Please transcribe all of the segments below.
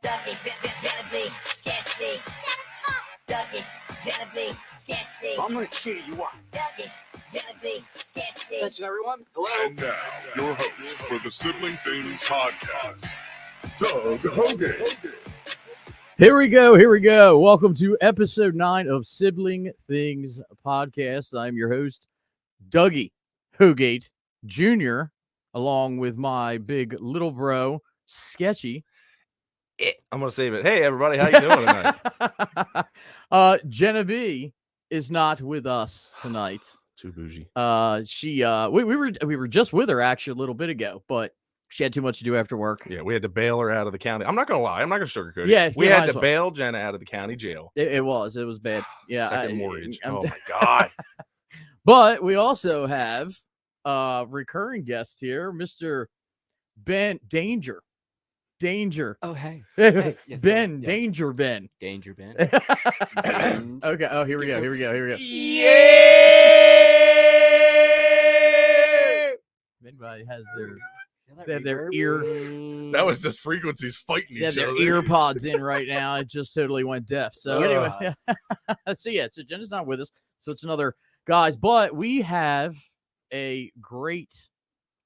Douggie, Jennabee, Sketchy. Douggie, Jennabee, Sketchy. I'm gonna cheer you up. Dougie, Jennabee, Sketchy. Attention, everyone. Hello. And now, your host for the Sibling Things podcast, Doug Hogan. Here we go. Welcome to episode 9 of Sibling Things podcast. I'm your host, Dougie Hogate Jr., along with my big little bro, Sketchy. I'm going to save it. Hey, everybody. How you doing tonight? Jennabee is not with us tonight. Too bougie. We were just with her actually a little bit ago, but she had too much to do after work. Yeah, we had to bail her out of the county. I'm not going to lie. I'm not going to sugarcoat it. Yeah, we yeah, had to well. bail Jenna out of the county jail. It was bad. Yeah. Second mortgage. Oh, my God. But we also have recurring guest here, Mr. Ben Danger. Oh, hey. Ben, yes, Danger Ben. Danger Ben. Okay. Oh, here we go. Yeah! If anybody has their They have their ear, That was just frequencies fighting each yeah, their other. ear pods in right now. It just totally went deaf. So anyway, so Jenna's not with us. So it's another guys, but we have a great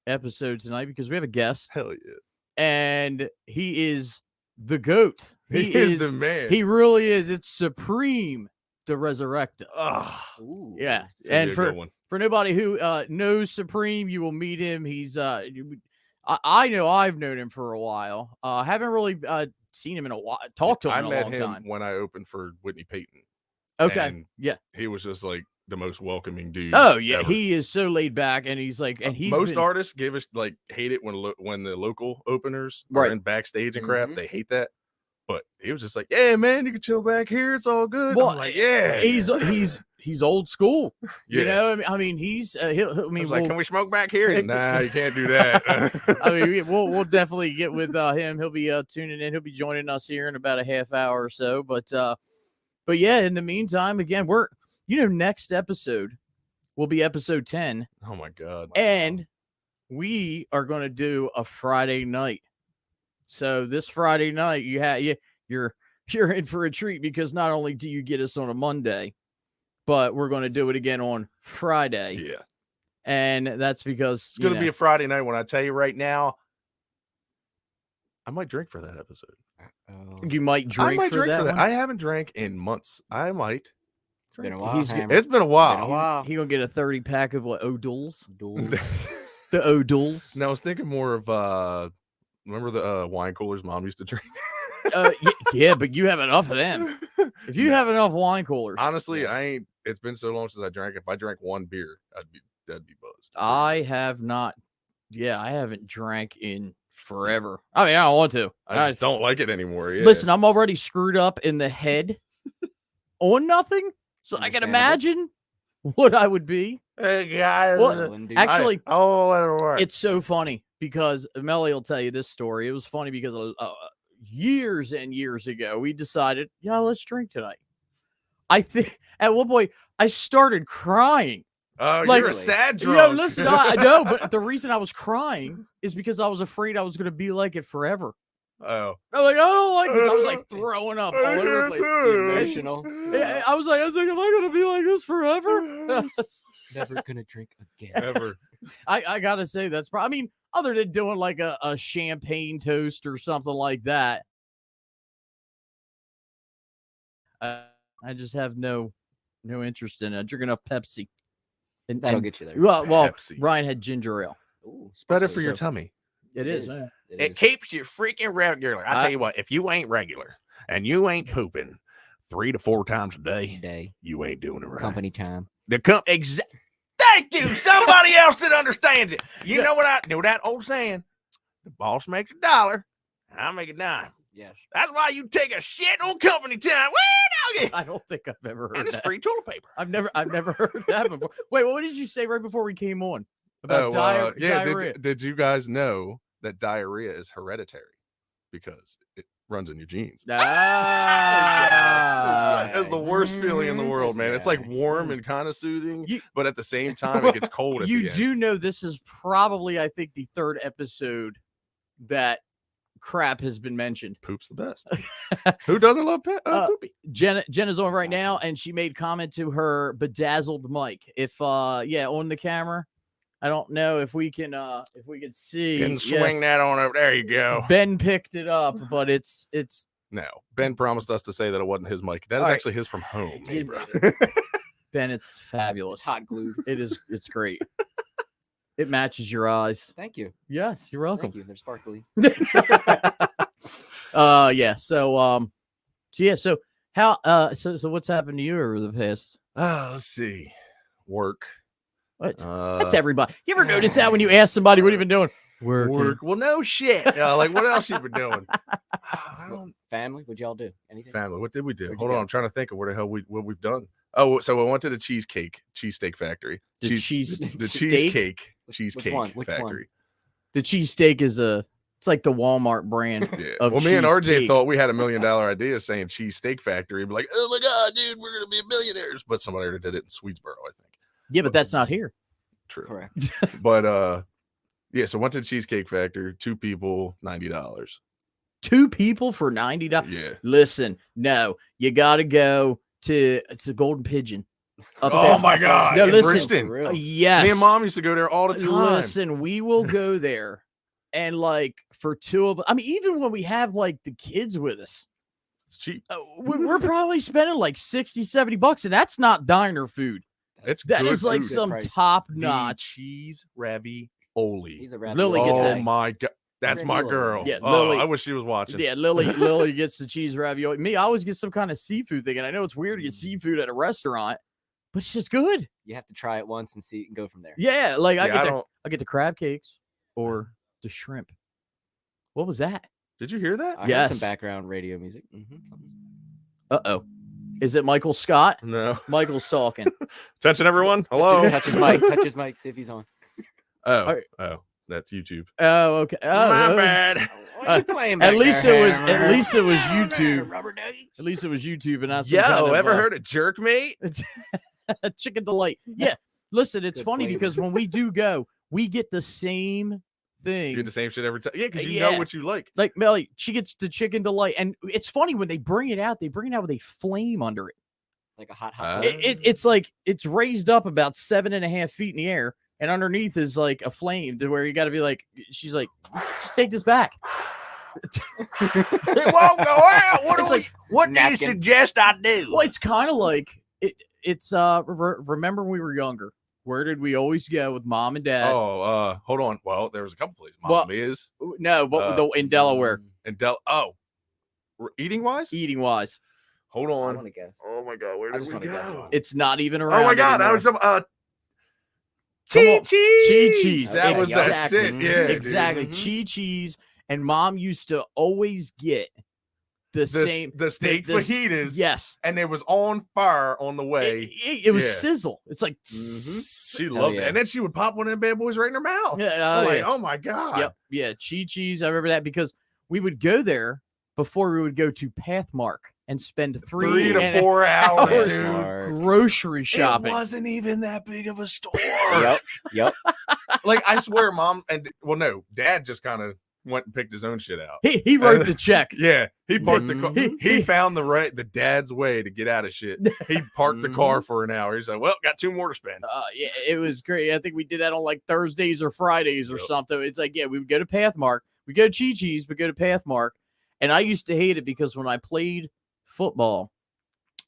episode tonight because we have a guest. Hell yeah. And he is the GOAT. He is the man. He really is. It's Supreem Da Rezarekta. Ooh. Yeah. It's gonna And be a for good one. nobody who knows Supreem, you will meet him. He's I know I've known him for a while. Haven't really seen him in a while. Talked to him I in a met long him time. when I opened for Whitney Payton. Okay. and Yeah. He was just like the most welcoming dude. Oh yeah. ever. He is so laid back, and he's like, and he's most been, artists give us like hate it when the local openers Right. are in backstage and crap. Mhm. They hate that. But he was just like, yeah, man, you can chill back here. It's all good. Well, I'm like, yeah, he's old school. yeah. You know, I mean, he's I was like, we'll- can we smoke back here? Nah, you can't do that. I mean, we'll definitely get with him. He'll be tuning in. He'll be joining us here in about a half hour or so. But yeah, in the meantime, again, next episode will be episode 10, Oh my god. and we are going to do a Friday night. So this Friday night, you're in for a treat because not only do you get us on a Monday, but we're going to do it again on Friday, Yeah, and that's because it's gonna be a Friday night. When I tell you right now, I might drink for that episode. you might drink I might for drink that. for that. one? I haven't drank in months. I might. It's been a drink. while. He's- Hammer. It's been a while. while. He gonna get a 30-pack of what, O'Doul's? Duels. The O'Doul's. No, I was thinking more of remember the wine coolers mom used to drink? Yeah, but you have enough of them. If you have enough wine coolers, Honestly, Yes. I ain't. It's been so long since I drank. If I drank one beer, that'd be buzzed. I have not. Yeah, I haven't drank in forever. I mean, I don't want to. I just don't like it anymore. Yeah. Listen, I'm already screwed up in the head on nothing, so I can Understandable. imagine what I would be. Hey guys. Well, Island dude. actually, It'll work. it's so funny because Melly will tell you this story. It was funny because years and years ago, we decided, yeah, let's drink tonight. I think at one point I started crying. Oh, like- you're a sad Yeah, drunk. listen, I know, but the reason I was crying is because I was afraid I was going to be like it forever. Oh, I'm like, I don't like this. I was like throwing up all over the place. Emotional. Yeah, I was like, am I going to be like this forever? Never gonna drink again. ever. I gotta say that's probably. I mean, other than doing like a champagne toast or something like that, I just have no interest in it. I drink enough Pepsi. And, That'll and- get you there. well, Pepsi. Ryan had ginger ale. Ooh, It's better so- for your so- tummy. It is. It It is. keeps you freaking regular. I I- tell you what, if you ain't regular and you ain't pooping 3 to 4 times a day, Day. you ain't doing it right. Company time. Thank you. Somebody else that understands it. You know what I know that old saying? The boss makes $1, I make a dime. Yes. That's why you take a shit on company time. Woo, doggy. I don't think I've ever heard And it's that. free toilet paper. I've never heard that before. Wait, what did you say right before we came on about diarrhea? Did you guys know that diarrhea is hereditary because it runs in your genes? Ah, That's the worst feeling in the world, man. It's like Yeah. warm and kind of soothing, You- but at the same time, it gets cold at you the end. do know this is probably, I think, the third episode that crap has been mentioned. Poop's the best. Who doesn't love poopy? Jenna's on right now, and she made comment to her bedazzled mic. If on the camera, I don't know if we can see. You can swing that on over. There you go. Ben picked it up, but it's No, Ben promised us to say that it wasn't his mic. That is All right. actually his from home. Yeah. Ben. It's fabulous. It's hot glued. It's great. It matches your eyes. Thank you. Yes, you're welcome. Thank you. They're sparkly. Yeah. So how so what's happened to you over the past? Let's see. Work. What? That's everybody. You ever notice that when you ask somebody what have you been doing? Work. Well, no shit. Like, what else you been doing? I don't. Family? What'd y'all do? Anything? Family. What did we do? Where'd you Hold on. go? I'm trying to think of what the hell what we've done. Oh, so I went to the cheesesteak factory. The the steak? cheesecake Which one? factory. The cheesesteak is it's like the Walmart brand. Yeah. Of Well, me and RJ cheesecake. thought we had $1 million idea saying cheesesteak factory. Be like, oh my god, dude, we're gonna be millionaires. But somebody already did it in Swedesboro, I think. Yeah, but that's not here. True. Correct. But yeah. So went to the cheesecake factory. 2 people, $90. 2 people for $90. Yeah. Listen, no, you got to go to it's a Golden Pigeon. Up Oh there. my god. No, in listen. Brixton. Real. Yes. Me and mom used to go there all the time. Listen, we will go there, and like for 2 of, I mean, even when we have like the kids with us, It's cheap. we're probably spending like $60-$70, and that's not diner food. It's That good is like food. some price. top The notch. cheese ravioli. He's a rabbit. Lily gets Oh that. my god. That's my Ravioli. girl. Yeah, Oh, Lily- I wish she was watching. Yeah, Lily gets the cheese ravioli. Me, I always get some kind of seafood thing, and I know it's weird to get seafood at a restaurant, but it's just good. You have to try it once and see and go from there. Yeah, like Yeah, I get the crab cakes or the shrimp. What was that? Did you hear that? I heard Yes. some background radio music. Uh-oh. Is it Michael Scott? No. Michael's talking. Touching everyone. Hello. Touch his mic. Touch his mic. See if he's on. Oh. Alright. Oh. That's YouTube. Oh, okay. Oh, My oh. bad. What are you playing At back least there? it was YouTube. Rubber ducky. At least it was YouTube and not some Yo, kind of, ever heard of jerk mate? Chicken Delight. Yeah. Listen, it's Good funny flavor. because when we do go, we get the same thing. You do the same shit every time. Yeah, because you Yeah. know what you like. Like Melly, she gets the Chicken Delight, and it's funny when they bring it out with a flame under it. Like a hot Uh, plate. It's like it's raised up about 7.5 feet in the air, and underneath is like a flame to where you got to be like, she's like, just take this back. It won't go out. What It's do like what do you napkin. suggest I do? Well, it's kind of like it's remember when we were younger, where did we always go with mom and dad? Hold on. Well, there was a couple places. Well, Mom is No, but in Delaware, and eating wise. eating wise, Hold I on. want to guess. Oh my god, where I did just we wanna guess go? one. it's not even around. Oh my god, I anymore. was some Come Chi on. Cheese. Chi-Cheese. That was that Exactly. shit. Yeah, dude. Exactly. Mhm. Chi-Cheese, and mom used to always get the same. The steak the- fajitas. Yes. And it was on fire on the way. It was Yeah. sizzle. It's like She Hell loved yeah. it. And then she would pop one of them bad boys right in her mouth. yeah, I'm like, yeah. oh my god. Yep. Yeah. Chi-Cheese. I remember that because we would go there before we would go to Pathmark and spend 3 to and 4 hours, hours dude. Smart. grocery shopping. It wasn't even that big of a store. Yep. Like I swear, mom and no, dad just kind of went and picked his own shit out. He wrote the check. Yeah, he parked the car. Mhm. He found the dad's way to get out of shit. He parked the car for an hour. He's like, well, got 2 more to spend. Yeah, it was great. I think we did that on like Thursdays or Fridays or Yep. something. It's like, yeah, we would go to Pathmark. We go to Chi-Chi's, but go to Pathmark. And I used to hate it because when I played football,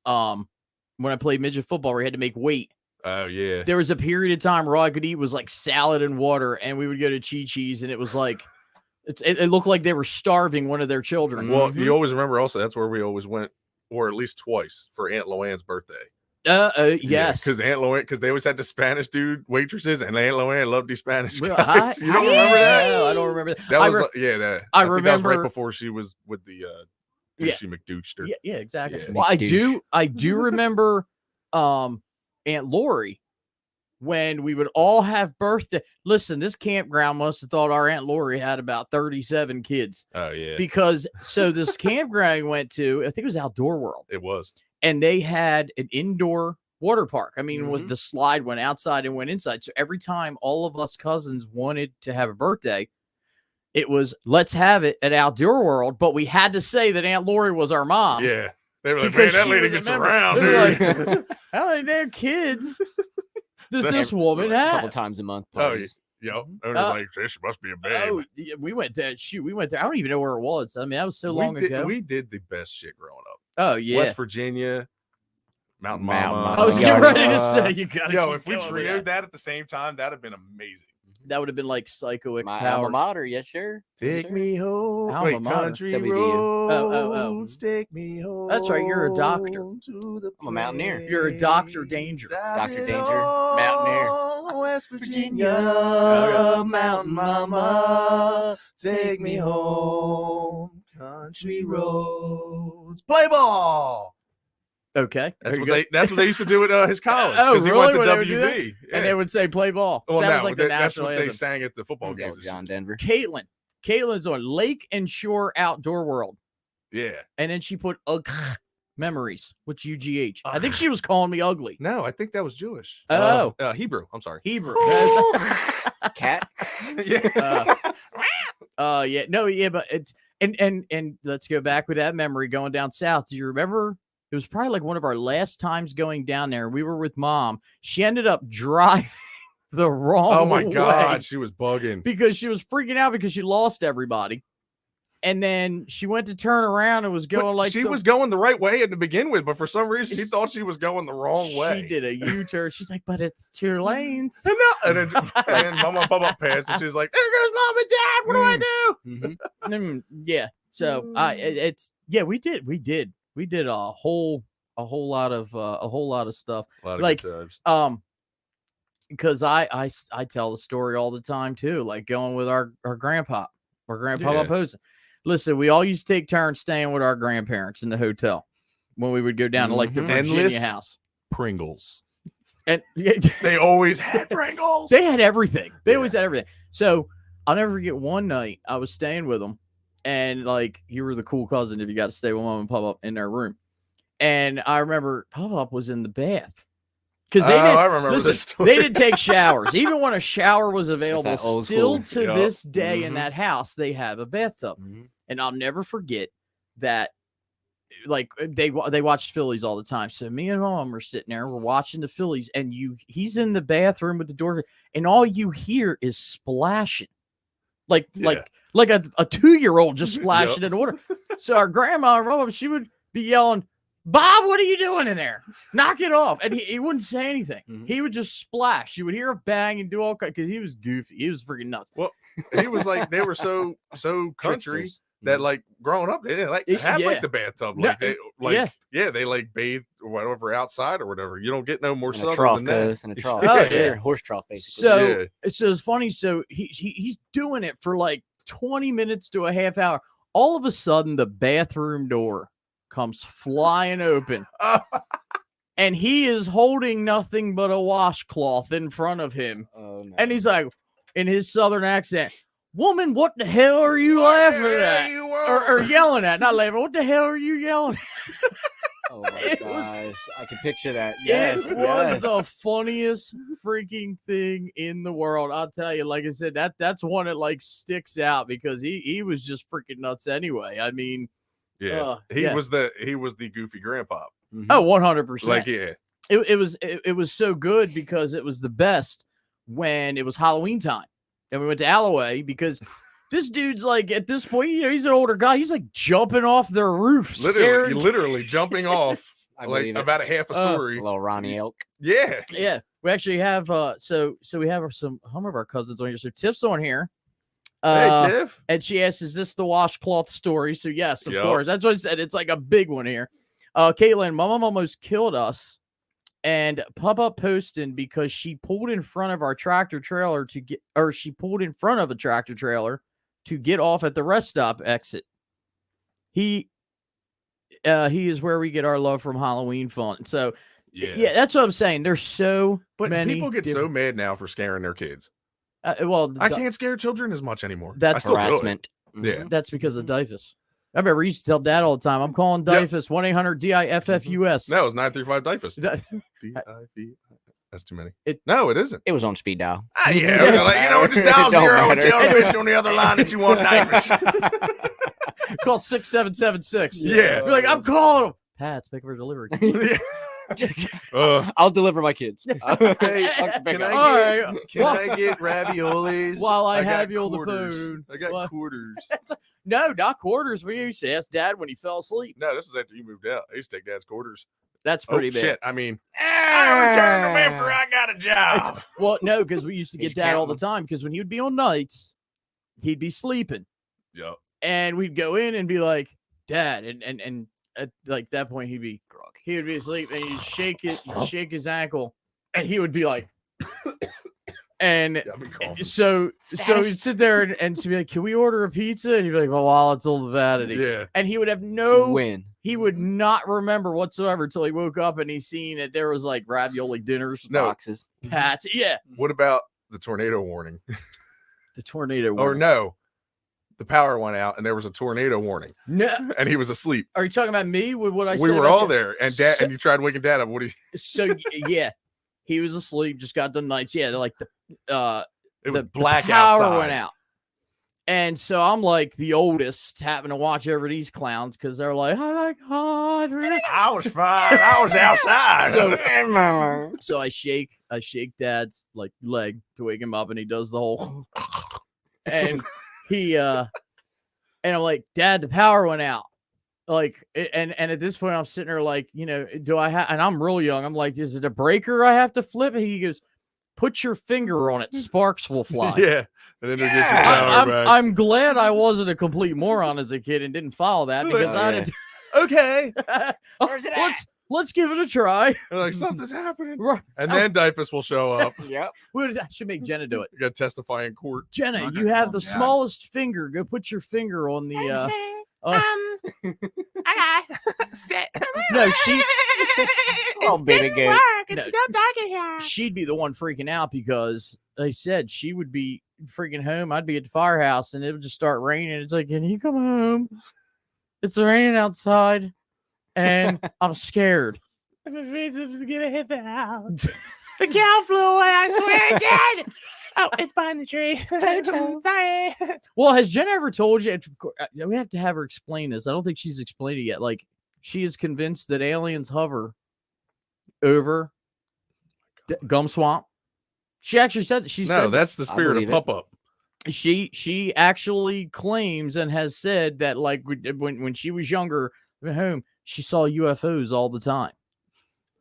when I played midget football, where you had to make weight, Oh yeah. there was a period of time where all I could eat was like salad and water, and we would go to Chi-Chi's, and it was like, it looked like they were starving one of their children. Well, you always remember also that's where we always went, or at least twice for Aunt Loanne's birthday. Yes. because Aunt Loanne, because they always had the Spanish waitresses, and Aunt Loanne loved these Spanish Well, guys. You don't remember that? No, I don't remember that. That I was re- like, yeah. That I think that was right remember- before she was with the Yeah. Douchey McDouchester. Yeah, exactly. Yeah. Well, McDouche. I do remember Aunt Lori when we would all have birthday. Listen, this campground must have thought our Aunt Lori had about 37 kids Oh yeah, because so this campground we went to, I think it was Outdoor World, it was. and they had an indoor water park. I mean, it was Mhm. the slide went outside and went inside. So every time all of us cousins wanted to have a birthday, it was let's have it at Outdoor World, but we had to say that Aunt Lori was our mom. Yeah. They were like, Because man, that she lady was a gets member. around, They're dude. like, how many damn kids does So- this woman A couple have? times a month. Oh, Parties. Yo, owner's like, she must be a babe. Oh, yeah, we went there. Shoot, we went there. I don't even know where it was. I mean, that was so long ago. We did the best shit growing up. Oh yeah. West Virginia, Mountain Mountain Mama. Mama. I was Yeah, getting ready to uh, say you got. Yo, if we trioed that at the same time, that'd have been amazing. that would have been like psychoic My alma powers. mater, yes, sure. Yes, Take sir. me home, Alma wait, mater. country WVU. roads. Oh. Take me home. That's right, you're a doctor. To the I'm a mountaineer. You're a Dr. Danger. Dr. Danger, mountaineer. West Virginia, Okay. Mountain Mama, take me home, country roads. Play ball. Okay. That's there what you go. that's what they used to do at his college. Oh, 'cause he really? went When to they would do that? WV. And they would say play ball. Well, Sounds no, like the that's national what they anthem. sang at the football Go, games. John Denver. Caitlin's on Lake and Shore Outdoor World. Yeah. And then she put memories, which UGH. I think she was calling me ugly. No, I think that was Jewish. Oh. Hebrew. I'm sorry. Hebrew. Cat. Yeah. Yeah. No, yeah, but it's and let's go back with that memory going down south. Do you remember? It was probably like one of our last times going down there. We were with Mom. She ended up driving the wrong Oh my way God, she was bugging. because she was freaking out because she lost everybody. And then she went to turn around and was going But like she the- was going the right way to begin with, but for some reason she thought she was going the wrong way. She did a U-turn. She's like, but it's 2 lanes. And then Mama and Papa passed, and she's like, "There goes Mom and Dad. What do I do?" Mhm. Yeah. So we did a whole lot of stuff. A lot of Like, good times. Because I tell the story all the time too, like going with our grandpa Yeah. Posen. Listen, we all used to take turns staying with our grandparents in the hotel when we would go down to like the Mhm. Virginia Endless. house. Pringles. And They always had Pringles. they had everything. They always Yeah. had everything. So I'll never forget one night I was staying with them, and like you were the cool cousin if you got to stay with Mom and Pop Up in their room. And I remember Pop Up was in the bath because they didn't. I remember Listen, this story. they didn't take showers. Even when a shower was available, old still school. to Yup. this day in Mhm. that house, they have a bathtub. Mhm. And I'll never forget that. Like they watched Phillies all the time. So me and Mom were sitting there, we're watching the Phillies, and he's in the bathroom with the door, and all you hear is splashing, like Yeah. a 2-year-old just Yup. splashing in water. So our grandma and Mom, she would be yelling, "Bob, what are you doing in there? Knock it off!" And he wouldn't say anything. Mhm. He would just splash. You would hear a bang and do all kinds because he was goofy. He was freaking nuts. He was like, they were so country Tricksters. that like growing up, they didn't like Y- have yeah. like the bathtub. No, Like they like yeah. they like bathe or whatever outside or whatever. You don't get no more And a subtle trough, than that. cuz, and a trough. Oh, Yeah, yeah. horse trough, basically. So it's funny. So he's doing it for like 20 minutes to a half hour. All of a sudden, the bathroom door comes flying open, and he is holding nothing but a washcloth in front of him. Oh, no. And he's like, in his southern accent, "Woman, what the hell are you laughing at?" Or yelling at, not laughing. What the hell are you yelling at? Oh my It was- gosh, I can picture that. Yes, It was yes. the funniest freaking thing in the world. I'll tell you, like I said, that's one that like sticks out because he was just freaking nuts anyway. I mean, Yeah, he yeah. was the goofy grandpa. Mhm. oh, 100%. Like yeah, It was so good because it was the best when it was Halloween time. And we went to Alloway because this dude's like, at this point, he's an older guy. He's like jumping off their roof, scared. literally jumping off I like believe it. about a half a Uh, story. A little Ronnie Elk. Yeah, Yeah, we actually have so we have some of our cousins on here. So Tiff's on here. hey Tiff. And she asks, "Is this the washcloth story?" So yes, of Yup. course. That's what I said. It's like a big one here. Caitlin, my mom almost killed us, and Papa posting because she pulled in front of our tractor trailer she pulled in front of a tractor trailer to get off at the rest stop exit. He is where we get our love from Halloween fun. So yeah, that's what I'm saying. There's so But many people get so different- mad now for scaring their kids. well. I can't scare children as much anymore. That's I still could. Harassment. Yeah. That's because of Dyfus. I remember we used to tell Dad all the time, "I'm calling Yep. Dyfus 1-800-DIFFUS." No, it was 935 Dyfus. That- D-I-V. That's too many. It- No, it isn't. It was on speed dial. Yeah, Yeah, like, you know, it's- just dial it don't 0 and matter. tell the bitch on the other line that you want diapers. Call 6776. Yeah. You're like, I'm calling him. Pat's pick up her delivery. Uh, I'll deliver my kids. Hey, I'll pick can up. All right. Can I get raviolis? While I got have you on the quarters. phone. I got What? quarters. No, not quarters. We used to ask Dad when he fell asleep. No, this is after you moved out. I used to take Dad's quarters. That's pretty bad. Shit. I mean, I returned them after I got a job. Well, no, because we used to get He's Dad all the counting. time. Because when he would be on nights, he'd be sleeping, Yep. and we'd go in and be like, "Dad," and at like that point he would be asleep, and he'd shake his ankle, and he would be like, and Yeah, I've been coughing. so he'd sit there and be like, "Can we order a pizza?" And he'd be like, "Well, while it's all the vanity," Yeah. and he would have no. Win. He would not remember whatsoever until he woke up and he seen that there was like ravioli dinners, No. Boxes. Pats. Yeah, What about the tornado warning? the tornado. Or warning. no, the power went out and there was a tornado warning No, and he was asleep. are you talking about me? With what I said? We were about all you? there, and Dad, and you tried waking Dad up. What do you? So yeah, he was asleep. Just got done nights. Yeah, like It was the black power outside. went out. And so I'm like the oldest, having to watch over these clowns because they're like, "Oh my god!" I was fine. I was outside. So I shake Dad's like leg to wake him up, and he does the whole, and he and I'm like, "Dad, the power went out." Like, and at this point, I'm sitting there like, you know, do I have? And I'm real young. I'm like, is it a breaker I have to flip? And he goes, "Put your finger on it, sparks will fly." yeah, and then they'll get your power back. I'm glad I wasn't a complete moron as a kid and didn't follow that because Oh, I yeah. didn't. Okay, Let's give it a try. They're like something's happening, Right. and then Dyfus will show up. Yep. I should make Jenna do it. You got to testify in court. Jenna, Okay, you have calm the down. smallest finger. Go put your finger on the. No, Oh, baby goat. she'd be the one freaking out because they said she would be freaking home. I'd be at the firehouse and it would just start raining. It's like, can you come home? It's raining outside and I'm scared. I'm afraid something's gonna hit the house. The cow flew away. I swear it did. Oh, it's behind the tree. I'm sorry. Well, has Jen ever told you? We have to have her explain this. I don't think she's explained it yet. Like, she is convinced that aliens hover over Gum Swamp. She actually said that. She No, said that's the spirit of believe it. Pup Up. she actually claims and has said that like when she was younger at home, she saw UFOs all the time.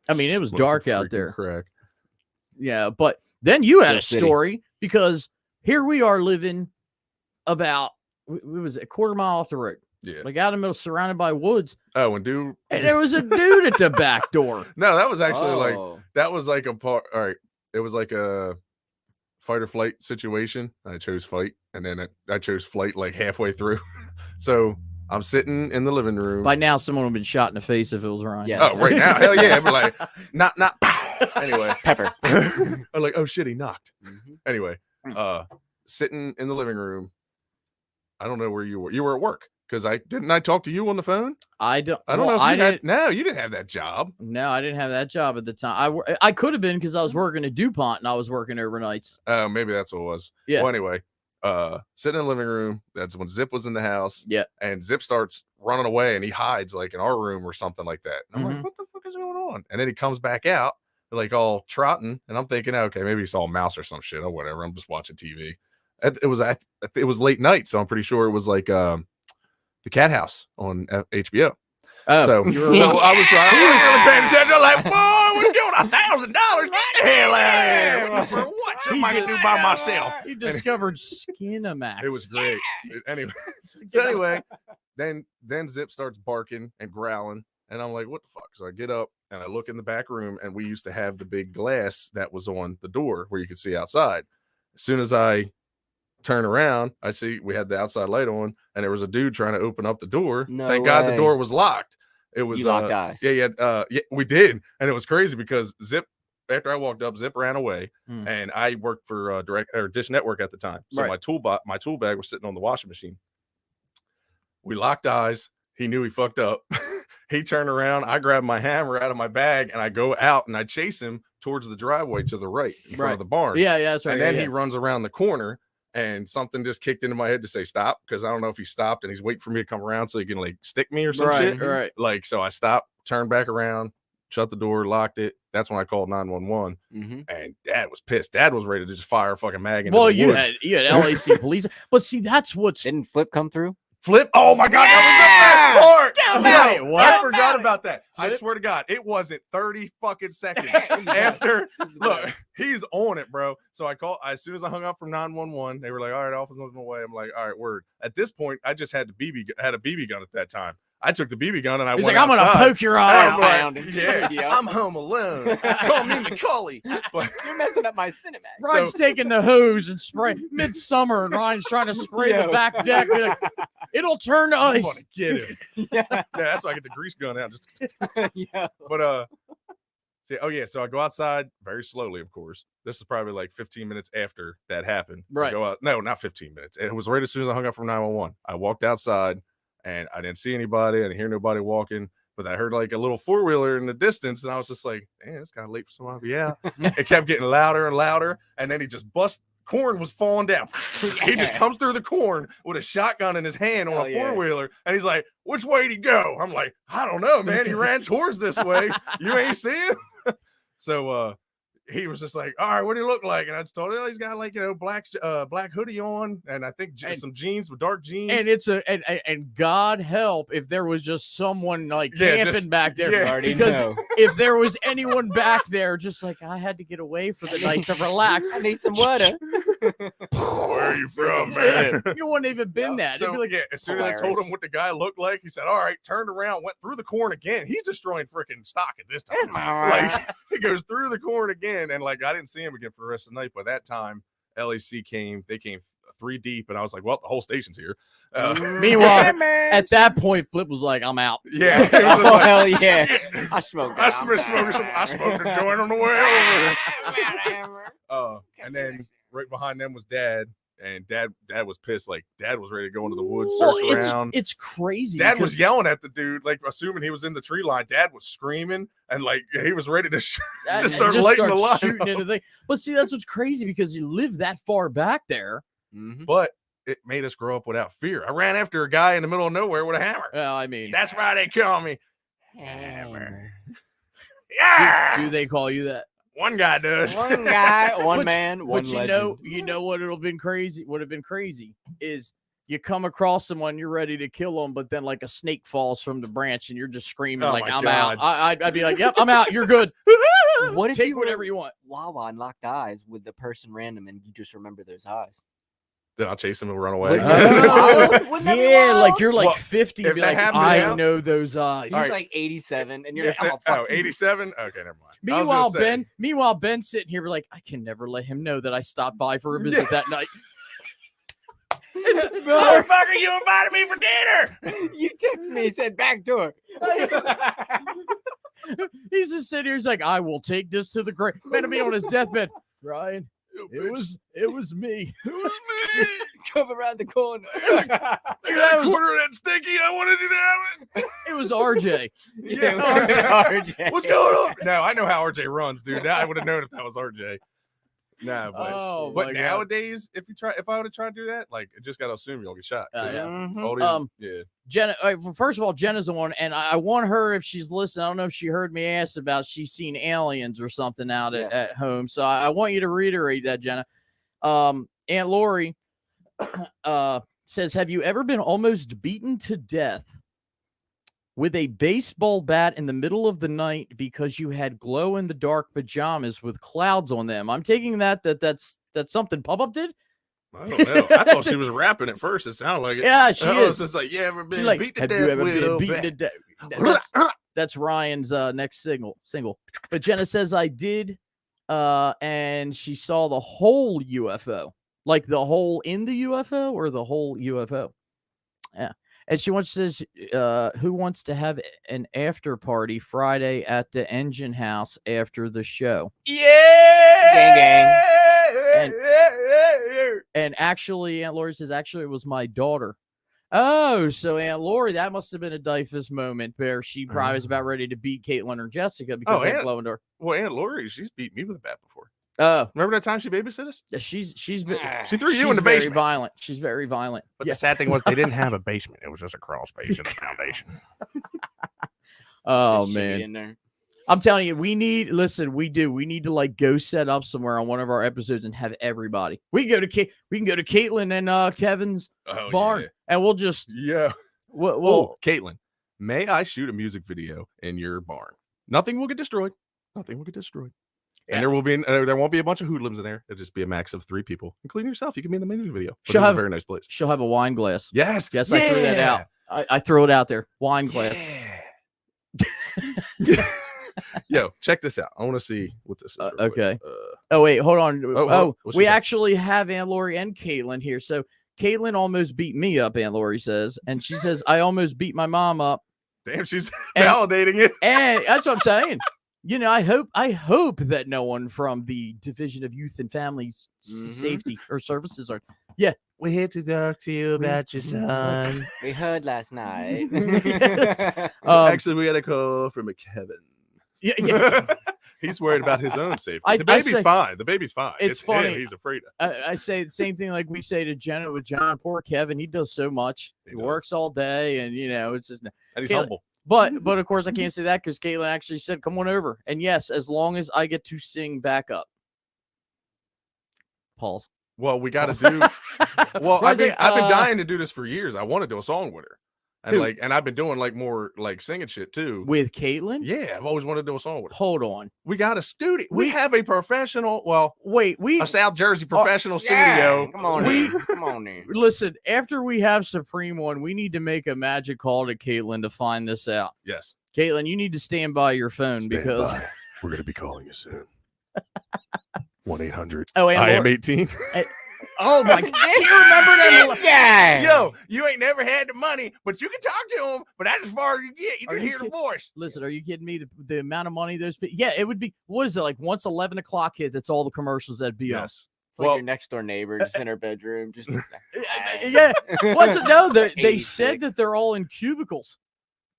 I mean, it was Smoking dark out freaking there. Crack. Yeah, but then you had Sil a City. story because here we are living about it was a quarter mile off the road, Yeah. like out in the middle, surrounded by woods, Oh, and dude. and there was a dude at the back door. No, that was actually like Oh. that was like a part. All right, it was like a fight or flight situation. I chose fight, and then I chose flight like halfway through. So I'm sitting in the living room. By now, someone would have been shot in the face if it was Ryan. Yes. Oh, right now, hell yeah! I'd be like, not. Anyway, Pepper. I'm like, oh shit, he knocked. Mhm. Anyway, sitting in the living room. I don't know where you were. You were at work because I talk to you on the phone. I don't. I don't well, know if I you had. didn't. No, you didn't have that job. No, I didn't have that job at the time. I could have been because I was working at DuPont and I was working overnights. Oh, maybe that's what it was. Yeah. Well, anyway, sitting in the living room. That's when Zip was in the house. Yeah. And Zip starts running away and he hides like in our room or something like that. And I'm Mhm. like, what the fuck is going on? And then he comes back out, like all trotting, and I'm thinking, okay, maybe he saw a mouse or some shit or whatever. I'm just watching TV. It was late night, so I'm pretty sure it was like the Cat House on HBO. Oh, So, you were so I was right. He was- paying attention. I'm like, boy, we're doing $1,000. Get the hell out of here. For what? Somebody did- do by myself. he discovered Skinamax. It was great. Anyway, so anyway, then Zip starts barking and growling, and I'm like, what the fuck? So I get up and I look in the back room, and we used to have the big glass that was on the door where you could see outside. As soon as I turn around, I see we had the outside light on, and there was a dude trying to open up the door. No Thank God the way. door was locked. It was You locked eyes. Yeah, we did, and it was crazy because Zip. After I walked up, Zip ran away, Mm. and I worked for Dish Network at the time. So Right. my tool bag was sitting on the washing machine. We locked eyes. He knew he fucked up. he turned around. I grabbed my hammer out of my bag and I go out and I chase him towards the driveway to the right in front of the barn. Yeah, that's right. And then yeah, he runs around the corner and something just kicked into my head to say stop, because I don't know if he stopped and he's waiting for me to come around so he can like stick me or some shit. Right. Like, so I stopped, turned back around, shut the door, locked it. That's when I called 911. And Dad was pissed. Dad was ready to just fire a fucking mag into the you woods. had LAC police, but see, that's what's Didn't Flip come through? Flip. Oh my God, that was the best part. Tell Yo, me, what? I forgot about that. I Flip? swear to God, it wasn't 30 fucking seconds after. Look, he's on it, bro. So I called as soon as I hung up from 911. They were like, "All right, officer's on the way." I'm like, "All right, word." At this point, I just had a BB gun at that time. I took the BB gun and I He's went like, I'm gonna outside. poke your And eye I'm out. like, Found him. yeah, Yep. I'm home alone. Call me Macaulay. But You're messing up my Cinemax. Ryan's taking the hose and spray midsummer, and Ryan's trying to spray the Yo. back deck. Be like, it'll turn to I'm ice. gonna get him. Yeah. That's why I get the grease gun out. Just Yeah. But see, so I go outside very slowly, of course. This is probably like 15 minutes after that happened. Right. I go out, no, not 15 minutes. It was right as soon as I hung up from 911. I walked outside and I didn't see anybody. I didn't hear nobody walking, but I heard like a little four-wheeler in the distance, and I was just like, damn, it's kind of late for somebody. Yeah. It kept getting louder and louder, and then he just bust. Corn was falling down. He just comes through the corn with a shotgun in his hand on Hell a yeah. four-wheeler, and he's like, which way did he go? I'm like, I don't know, man. He ran towards this way. You ain't see him? So he was just like, all right, what do he look like? And I just told him, he's got like, black hoodie on, and I think some jeans with dark jeans. And it's and God help if there was just someone like camping back there. yeah. Already Because know. if there was anyone back there, just like I had to get away for the night to relax. I need some water. Where are you from, man? You wouldn't even been that. It'd So be like, yeah, as soon as I told him hilarious. what the guy looked like, he said, all right, turned around, went through the corn again. He's destroying freaking stock at this time. Like, he goes through the corn again, and like I didn't see him again for the rest of the night. By that time, LAC came. They came 3 deep, and I was like, well, the whole station's here. Meanwhile, at that point, Flip was like, I'm out. Yeah. It was Oh, just like, hell yeah. shit. I smoked I smoked a joint on the way over. And then right behind them was Dad, and Dad was pissed. Like Dad was ready to go into the woods, search Well, around. it's crazy. Dad was because- yelling at the dude, like assuming he was in the tree line. Dad was screaming, and like he was ready to and just start lighting the line. shooting into the thing. But see, that's what's crazy because you live that far back there. But it made us grow up without fear. I ran after a guy in the middle of nowhere with a hammer. Well, I mean, That's why they call me Hammer. Yeah. do they call you that? One guy does. One guy, one But- man, one But legend. you know what would have been crazy is you come across someone, you're ready to kill them, but then like a snake falls from the branch and you're just screaming Oh like, my I'm God. out. I'd be like, yep, I'm out. You're good. What if Take you were whatever you want. Wawa and locked eyes with the person random and you just remember those eyes? Then I'll chase him and run away. Wouldn't that be Yeah, like wild? you're like Well, 50. if Be that like, happened I now- know those eyes. He's All right. like 87 and you're If like, it- oh, fuck. 87? Okay, never mind. I was gonna say, Meanwhile, Ben's sitting here, be like, I can never let him know that I stopped by for a visit that night. motherfucker, you invited me for dinner. You text me, said back door. He's just sitting here. He's like, I will take this to the grave. Better be on his deathbed. Ryan, it was me. Come around the corner. I got that a was- quarter of that sticky. I wanted you to have it. It was RJ. RJ. What's going on? No, I know how RJ runs, dude. I would have known if that was RJ. No, but Oh, my but God. nowadays, if I would have tried to do that, like, I just gotta assume you'll get shot. Yeah. Mhm. All these- yeah. Jenna, first of all, Jenna's the one, and I want her, if she's listening, I don't know if she heard me ask about she's seen aliens or something out Yes. at home. So I want you to reiterate that, Jenna. Aunt Lori says, have you ever been almost beaten to death with a baseball bat in the middle of the night because you had glow-in-the-dark pajamas with clouds on them? I'm taking that's something Pop-Up did? I don't know. I thought she was rapping at first. It sounded like it. Yeah, she I was is. just like, yeah, ever She's been like, beat to have death you ever with been a beaten to bat? death? That's Ryan's next single. But Jenna says I did, and she saw the whole UFO, like the hole in the UFO or the whole UFO. Yeah, and she says, who wants to have an after party Friday at the Engine House after the show? Yeah. Gang, gang. And actually, Aunt Lori says, actually, it was my daughter. Oh, so Aunt Lori, that must have been a Dyfus moment where she probably was about ready to beat Caitlin or Jessica because they're glowing door. Well, Aunt Lori, she's beat me with a bat before. Oh, Remember that time she babysat us? she's She threw she's you in the very basement. violent. She's very violent. But Yeah. the sad thing was they didn't have a basement. It was just a crawl space and a foundation. Oh Just shimmied man, in there. I'm telling you, we need to like go set up somewhere on one of our episodes and have everybody. We can go to Caitlin and Kevin's Oh, barn, and we'll just Yeah. we'll Well, Caitlin, may I shoot a music video in your barn? Nothing will get destroyed. Nothing will get destroyed. Yeah. And there won't be a bunch of hoodlums in there. It'll just be a max of 3 people, including yourself. You can be in the music video. But She'll it's have- a very nice place. she'll have a wine glass. Yes. Yes, I threw that out. I threw it out there. Wine glass. Yeah. Yo, check this out. I want to see what this is. real quick. Okay. Oh wait, hold on. Oh, what's We she say? actually have Aunt Lori and Caitlin here. So Caitlin almost beat me up, Aunt Lori says, and she says I almost beat my mom up. Damn, she's And- validating it. And that's what I'm saying. You know, I hope that no one from the Division of Youth and Families Safety or Services are. Yeah. We're here to talk to you about your son. We heard last night. Actually, we had a call from a Kevin. Yeah. He's worried about his own safety. I The baby's say- fine. The baby's fine. It's him funny. He's afraid of. I say the same thing like we say to Jenna with John. Poor Kevin, he does so much. He He does. works all day, and it's just. And he's Caitlin- humble. But of course I can't say that because Caitlin actually said, "Come on over." And yes, as long as I get to sing back up. Pause. Well, we got to do. Well, Why I've is been, it, I've been dying to do this for years. I want to do a song with her, and Who? and I've been doing like more like singing shit too. With Caitlin? Yeah, I've always wanted to do a song with her. Hold on. We got a studio. We We- have a professional. Well, Wait, a South Jersey professional Yeah, studio. come on, We- in. Come on, in. listen, after we have Supreme one, we need to make a magic call to Caitlin to find this out. Yes. Caitlin, you need to stand by your phone Stand because by. We're gonna be calling you soon. 1-800. oh, and I am Lori- 18. oh my god, do you remember that? This guy. Yo, you ain't never had the money, but you can talk to him. But that's as far as you get. You Are can you hear the kidding? voice. Listen, are you kidding me? The amount of money those people, yeah, it would be, what is it, like once 11 o'clock hit, that's all the commercials that'd be on. Yes. It's like Well- your next door neighbor just in her bedroom. Just Yeah. What's it? No, they said 86. that they're all in cubicles.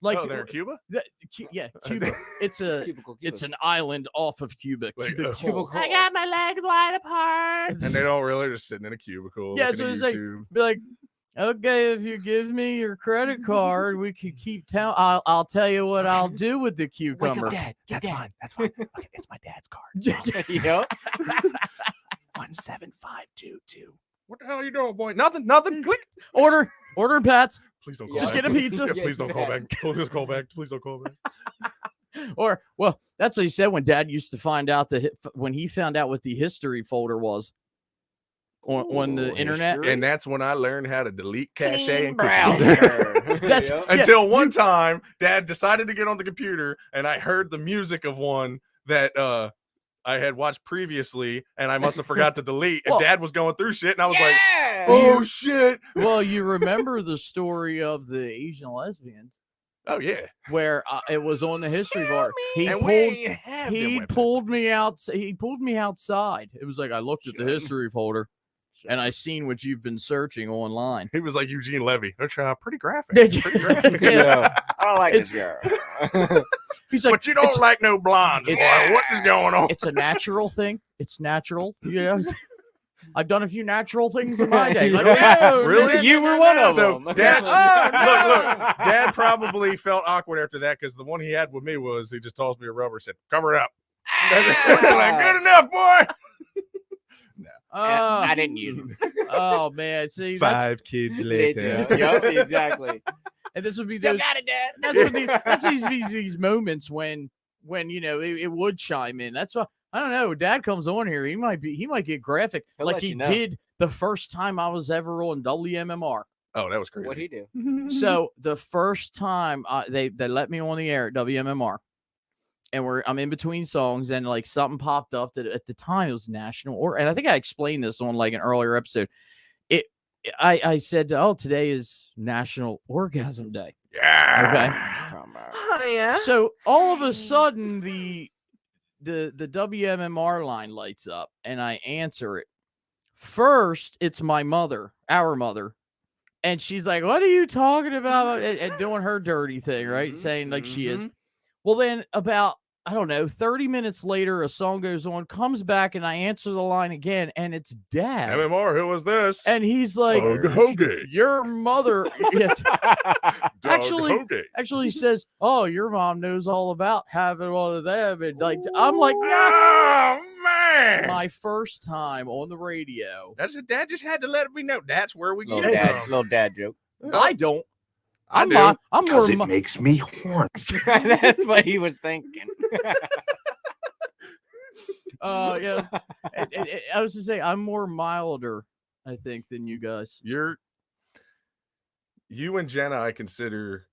Like, Oh, they're in Cuba. yeah, Cuba. It's a, Cubicle, it's cubicle. an island off of Cuba. Like, Cubicle. cubicle. I got my legs wide apart. And they don't really just sitting in a cubicle. Yeah, looking that's at what it's YouTube. Be like, okay, if you give me your credit card, we can keep town. I'll tell you what I'll do with the Wake cucumber. up, Dad. That's fine. That's fine. Okay, it's my dad's card. Yep. 17522. What the hell are you doing, boy? Nothing. Quick. Order Pats. Please don't call Just back. get a pizza. Yeah, please don't call back. Please call back. Please don't call back. Or, well, that's what he said when Dad used to find out when he found out what the history folder was on the Ooh, internet. history. And that's when I learned how to delete cache Clean and browser. cookies. That's- Yep. Yeah, Until one time, Dad decided to get on the computer, and I heard the music of one that I had watched previously, and I must have forgot to delete. And Well- Dad was going through shit, and I was like, Yeah. "Oh shit!" Well, you remember the story of the Asian lesbians Oh yeah. where it was on the history bar. He And pulled, we ain't have them he weapons. pulled me out. He pulled me outside. It was like I looked at the Shut. history folder and I seen what you've been searching online. He was like Eugene Levy. That's pretty graphic. Yeah. Pretty graphic. Yeah. I don't like It's- this girl. He's like, But you don't like no blondes, boy. it's- What is going on? it's a natural thing. It's natural. You know, I've done a few natural things in my day. Like, Yeah. "Oh, Really? no, You no, were no, one no." of So, them. Dad, Oh, look, Dad probably felt awkward after that because the one he had with me was he just tossed me a rubber and said, "Cover it up." Like, good enough, boy. Oh, I didn't use them. oh man, see, that's, kids Yup, exactly. and this would be Still those. got it, Dad. That's what that's these moments when it would chime in. That's why I don't know. Dad comes on here. He might get graphic He'll like let he you know. did the first time I was ever on WMMR. Oh, that was crazy. What'd he do? So the first time they let me on the air at WMMR, and I'm in between songs, and like something popped up that at the time it was national, and I think I explained this on like an earlier episode. I said, oh, today is National Orgasm Day. Yeah. Come on. Oh, yeah. So all of a sudden the WMMR line lights up and I answer it. First, it's my mother, our mother, And she's like, "What are you talking about?" And doing her dirty thing, right? Mhm, Saying like she is. mhm. Well, then about, I don't know, 30 minutes later, a song goes on, comes back, and I answer the line again, and it's Dad. MMR, who was this? And he's like, Doug Hoagate. "Your mother." Yes. Doug Actually- Hoagate. Actually says, "Oh, your mom knows all about having one of them." And like, I'm like, "No." Oh man, My first time on the radio. that's it. Dad just had to let me know. That's where we Little get it dad, from. little dad joke. I don't. I I'm do. not. I'm more. Because it makes me horny. That's what he was thinking. Yeah. I was to say I'm more milder, I think, than you guys. You and Jenna, I consider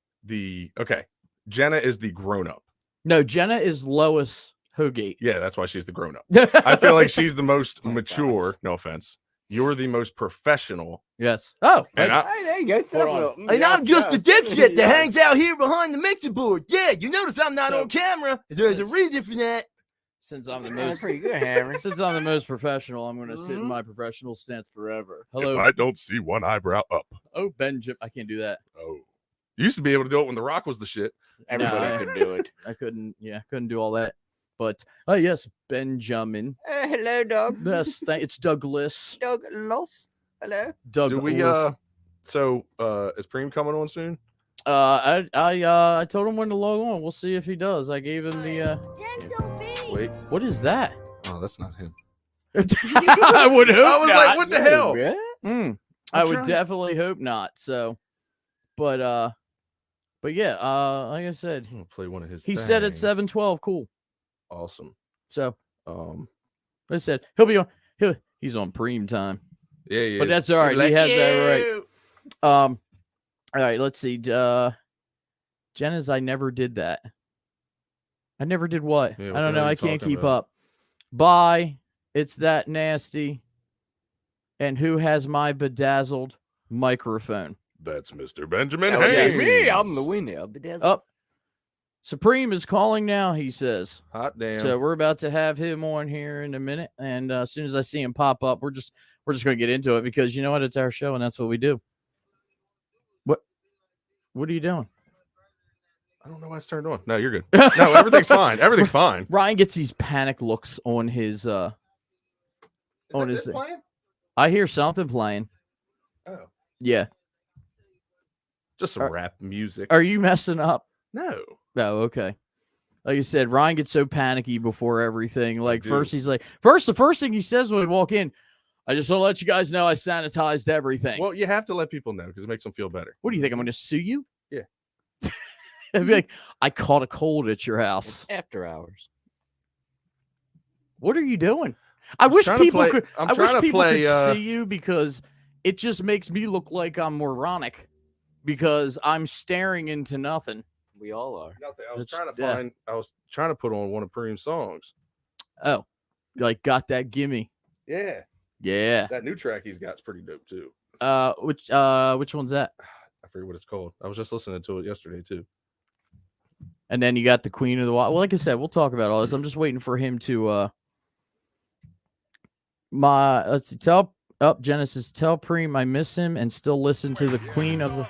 Jenna is the grown up. No, Jenna is Lois Hoagate. Yeah, that's why she's the grown up. I feel like she's the most mature. No offense. You're the most professional. Yes. Oh, And wait, Hey, there you go. Set Hold up on. a little- And I'm just the Yes, dipshit that yes. hangs out here behind the mixing board. Yeah, you notice I'm not So- on camera. There's a reason for that. since I'm the Yeah, most pretty good, Hammer. since I'm the most professional, I'm going to sit in Mhm. my professional stance forever. If Hello. I don't see one eyebrow up. Oh, Benjamin. I can't do that. Oh. You used to be able to do it when The Rock was the shit. Everybody Nah. could do it. I couldn't. Yeah, couldn't do all that. But oh yes, Benjamin. Hello, dog. Yes, it's Douglas. Dog lost. Hello. Douglas. Do we is Preem coming on soon? I told him when to log on. We'll see if he does. I gave him the. Wait. What is that? Oh, that's not him. I would hope I was not. like, what the hell? Yeah. I I'm would trying- definitely hope not. So, but yeah. Like I said, I'm gonna play one of his. he said at things. 7:12. Cool. Awesome. So Um. I said he'll be on. He's on Preem time. Yeah, yeah. But that's all right. He has that right. All right, let's see. Jenna's I never did that. I never did what? Yeah, I what don't the hell know. are I you can't talking keep about? up. Bye. It's that nasty. And who has my bedazzled microphone? That's Mr. Benjamin Oh, Hayes. yeah, me. I'm the winner. But that's Oh, Supreme is calling now, he says. Hot damn. So we're about to have him on here in a minute. And as soon as I see him pop up, we're just going to get into it because you know what? It's our show and that's what we do. What are you doing? I don't know why it's turned on. No, you're good. No, everything's fine. Everything's fine. Ryan gets these panic looks on his on his thing. playing? I hear something playing. Oh, Yeah. just some Are- rap music. Are you messing up? No. Oh, okay. Like I said, Ryan gets so panicky before everything. Like do. first he's like, the first thing he says when we walk in, I just want to let you guys know I sanitized everything. Well, you have to let people know because it makes them feel better. What do you think? I'm going to sue you? Yeah. I'd be like, I caught a cold at your house. after hours. What are you doing? I wish trying to people play- could. I'm I wish trying to people play, could see you because it just makes me look like I'm moronic because I'm staring into nothing. We all are. Nothing. I was It's- trying to yeah. find. I was trying to put on one of Preem's songs. Oh, like got that gimme? Yeah, Yeah. that new track he's got's pretty dope too. Which one's that? I forget what it's called. I was just listening to it yesterday too. And then you got the Queen of the Wild. Well, like I said, we'll talk about all this. I'm just waiting for him to let's see, Genesis, tell Preem I miss him and still listen to the Queen of the.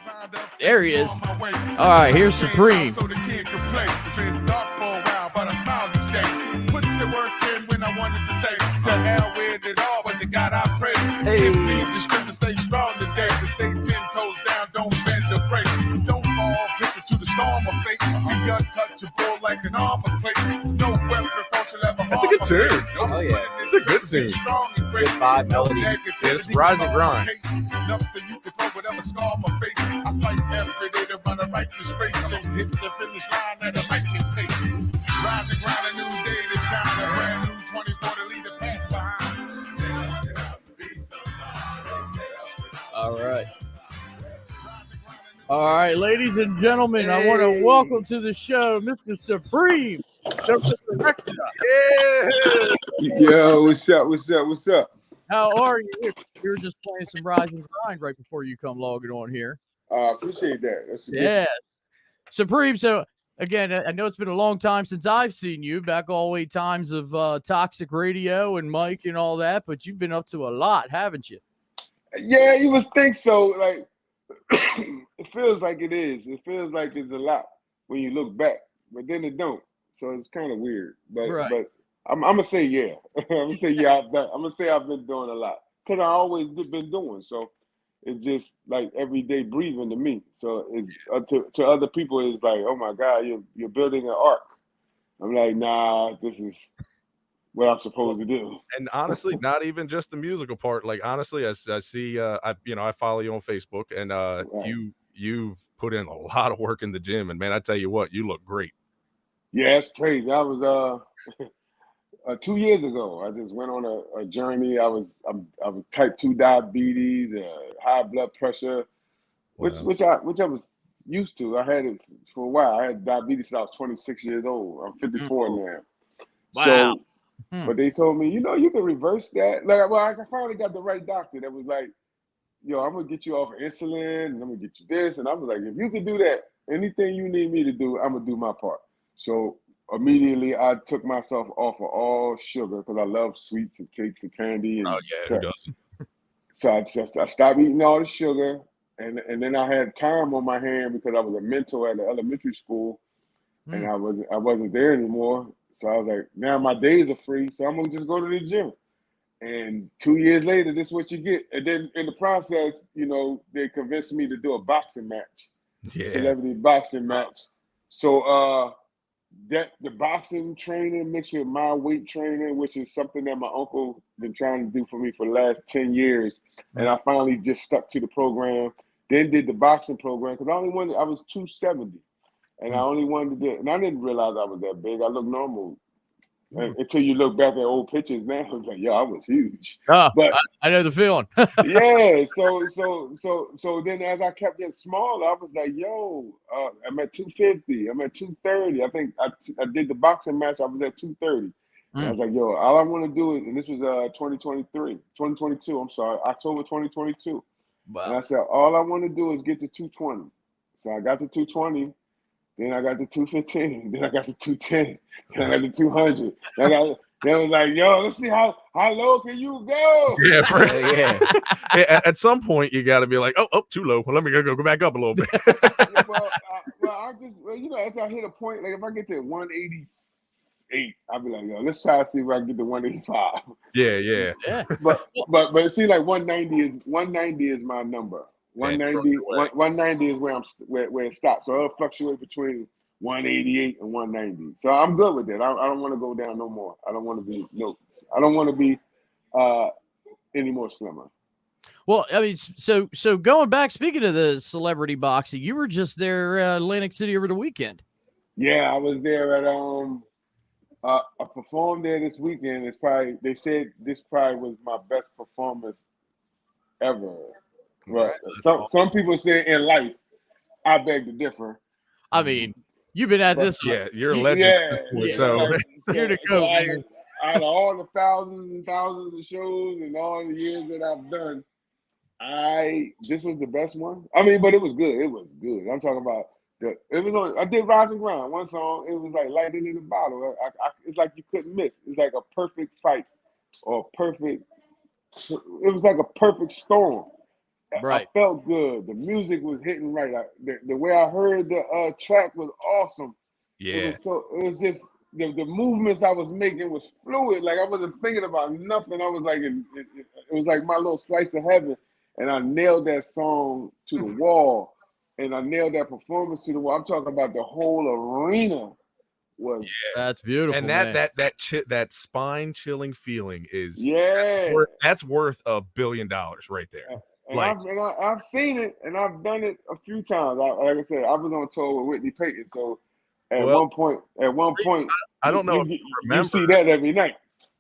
There he is. All right, here's Supreme. So the kid could play. It's been dark for a while, but I smiled each day. Puts the work in when I wanted to say, to hell with it all, but the God I pray. Give me the strength to stay strong today, to stay 10 toes down, don't bend the brakes. Don't fall victim to the storm of fate. Be untouchable like an armor plate. No weapon force will ever That's a good harm my tune. faith. Oh, yeah. It's a good tune. Strong and great. Good vibe, melody. It's rise and grind. Nothing you can throw would ever scar my face. I fight every day to run a righteous race and hit the finish line at a lightning pace. Rise and grind, a new day to shine, a brand new 24 to lead the past behind. Get up, be somebody. All right. All right, ladies and gentlemen, I want to welcome to the show Mr. Supreme Da Rezarekta. Yo, what's up? What's up? What's up? How are you? We were just playing some Rise and Grind right before you come logging on here. Appreciate that. That's a good- Yes. Supreme, so again, I know it's been a long time since I've seen you, back all the way times of Toxic Radio and Mike and all that, but you've been up to a lot, haven't you? Yeah, you must think so. Like it feels like it is. It feels like it's a lot when you look back, but then it don't. So it's kind of weird. But Right. but I'm gonna say yeah. I'm gonna say yeah. I'm gonna say I've been doing a lot because I always been doing. So it's just like everyday breathing to me. So it's to other people it's like, oh my God, you're building an ark. I'm like, nah, this is what I'm supposed to do. And honestly, not even just the musical part. Like honestly, I see, I follow you on Facebook, and Right. you've put in a lot of work in the gym, and man, I tell you what, you look great. Yeah, it's crazy. I was 2 years ago. I just went on a journey. I was type 2 diabetes, high blood pressure, which Wow. which I was used to. I had it for a while. I had diabetes since I was 26 years old. I'm 54 now. Wow. So, Hmm. but they told me, you can reverse that. Like, well, I finally got the right doctor that was like, yo, I'm gonna get you off of insulin, and I'm gonna get you this, and I was like, if you can do that, anything you need me to do, I'm gonna do my part. So immediately, I took myself off of all sugar because I love sweets and cakes and candy Oh and yeah, who crap. doesn't? So I stopped eating all the sugar, and then I had time on my hand because I was a mentor at the elementary school, and Hmm. I wasn't there anymore. So I was like, now my days are free, so I'm gonna just go to the gym. And 2 years later, this is what you get. And then in the process, they convinced me to do a boxing match, Yeah. celebrity boxing match. So that the boxing training mixed with my weight training, which is something that my uncle been trying to do for me for the last 10 years. And I finally just stuck to the program, then did the boxing program because I was 270. And I only wanted to do, and I didn't realize I was that big. I looked normal until you look back at old pictures now. I was like, yo, I was huge. Oh, But I know the feeling. yeah, so then as I kept getting smaller, I was like, yo, I'm at 250, I'm at 230. I think I did the boxing match, I was at 230. And I was like, yo, all I want to do is, and this was 2022, I'm sorry, October 2022. And I Wow. said, all I want to do is get to 220. So I got to 220. Then I got the 215. Then I got the 210. Then I got the 200. Then I was like, yo, let's see how low can you go? Yeah, Yeah. yeah. At some point, you got to be like, oh, too low. Well, let me go back up a little bit. Well, as I hit a point, like if I get to 188, I'll be like, yo, let's try to see if I can get to 185. Yeah. Yeah. But it seems like 190 is my number. Man, you're on your way. 190 is where it stops. So it'll fluctuate between 188 and 190. So I'm good with that. I don't want to go down no more. I don't want to be any more slimmer. Well, I mean, so going back, speaking of the celebrity boxing, you were just there, Atlantic City over the weekend. Yeah, I was there at I performed there this weekend. They said this probably was my best performance ever. Well, some people say in life. I beg to differ. I mean, you've been at this. Yeah, you're a legend at this point. So Here to go. Out of all the thousands and thousands of shows and all the years that I've done, this was the best one. I mean, but it was good. It was good. I'm talking about I did Rise and Grind, one song. It was like lightning in a bottle. It's like you couldn't miss. It's like a perfect fight or perfect. It was like a perfect storm. Right. I felt good. The music was hitting right. The way I heard the track was awesome. yeah, It was just the movements I was making was fluid. Like I wasn't thinking about nothing. I was like, it was like my little slice of heaven. And I nailed that song to the wall. And I nailed that performance to the wall. I'm talking about the whole arena was. That's beautiful. and man. that spine chilling feeling is Yeah. that's worth $1 billion right there. And I've seen it, and I've done it a few times. Like I said, I was on tour with Whitney Payton, so at one point, I don't know if you remember. You see that every night.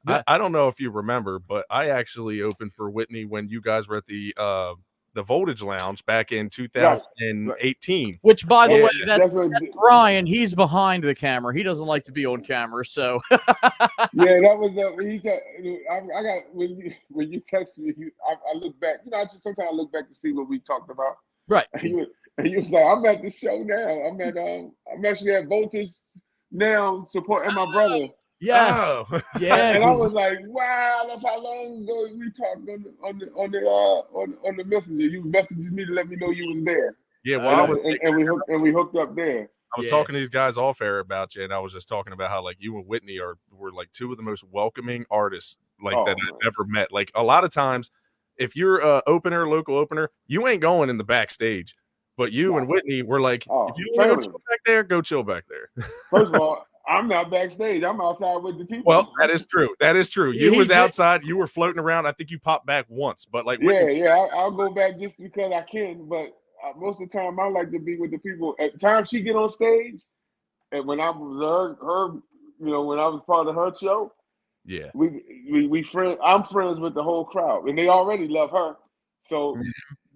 I don't know if you remember, but I actually opened for Whitney when you guys were at the Voltage Lounge back in 2018. Which, by the way, that's what Brian. He's behind the camera. He doesn't like to be on camera, so. Yeah, that was I got when you text me, I look back. Sometimes I look back to see what we talked about. Right. And you was like, I'm at the show now. I'm actually at Voltage now supporting my brother. Yes. Oh. Yeah. And I 'cause- was like, wow, that's how long ago we talked on the messenger. You messaged me to let me know you was there. Yeah, well, And we hooked up there. I was Yeah. talking to these guys off air about you, and I was just talking about how like you and Whitney were like two of the most welcoming artists like Oh, that man. I've ever met. Like a lot of times, if you're a local opener, you ain't going in the backstage. But you and Whitney were like, Oh, if you want to go family. chill back there, go chill back there. First of all, I'm not backstage. I'm outside with the people. Well, that is true. That is true. You He was did- outside. You were floating around. I think you popped back once, but like Whitney, Yeah. I'll go back just because I can. But most of the time, I like to be with the people. At the time she get on stage, and when I was her, when I was part of her show, yeah, we friends. I'm friends with the whole crowd, and they already love her. So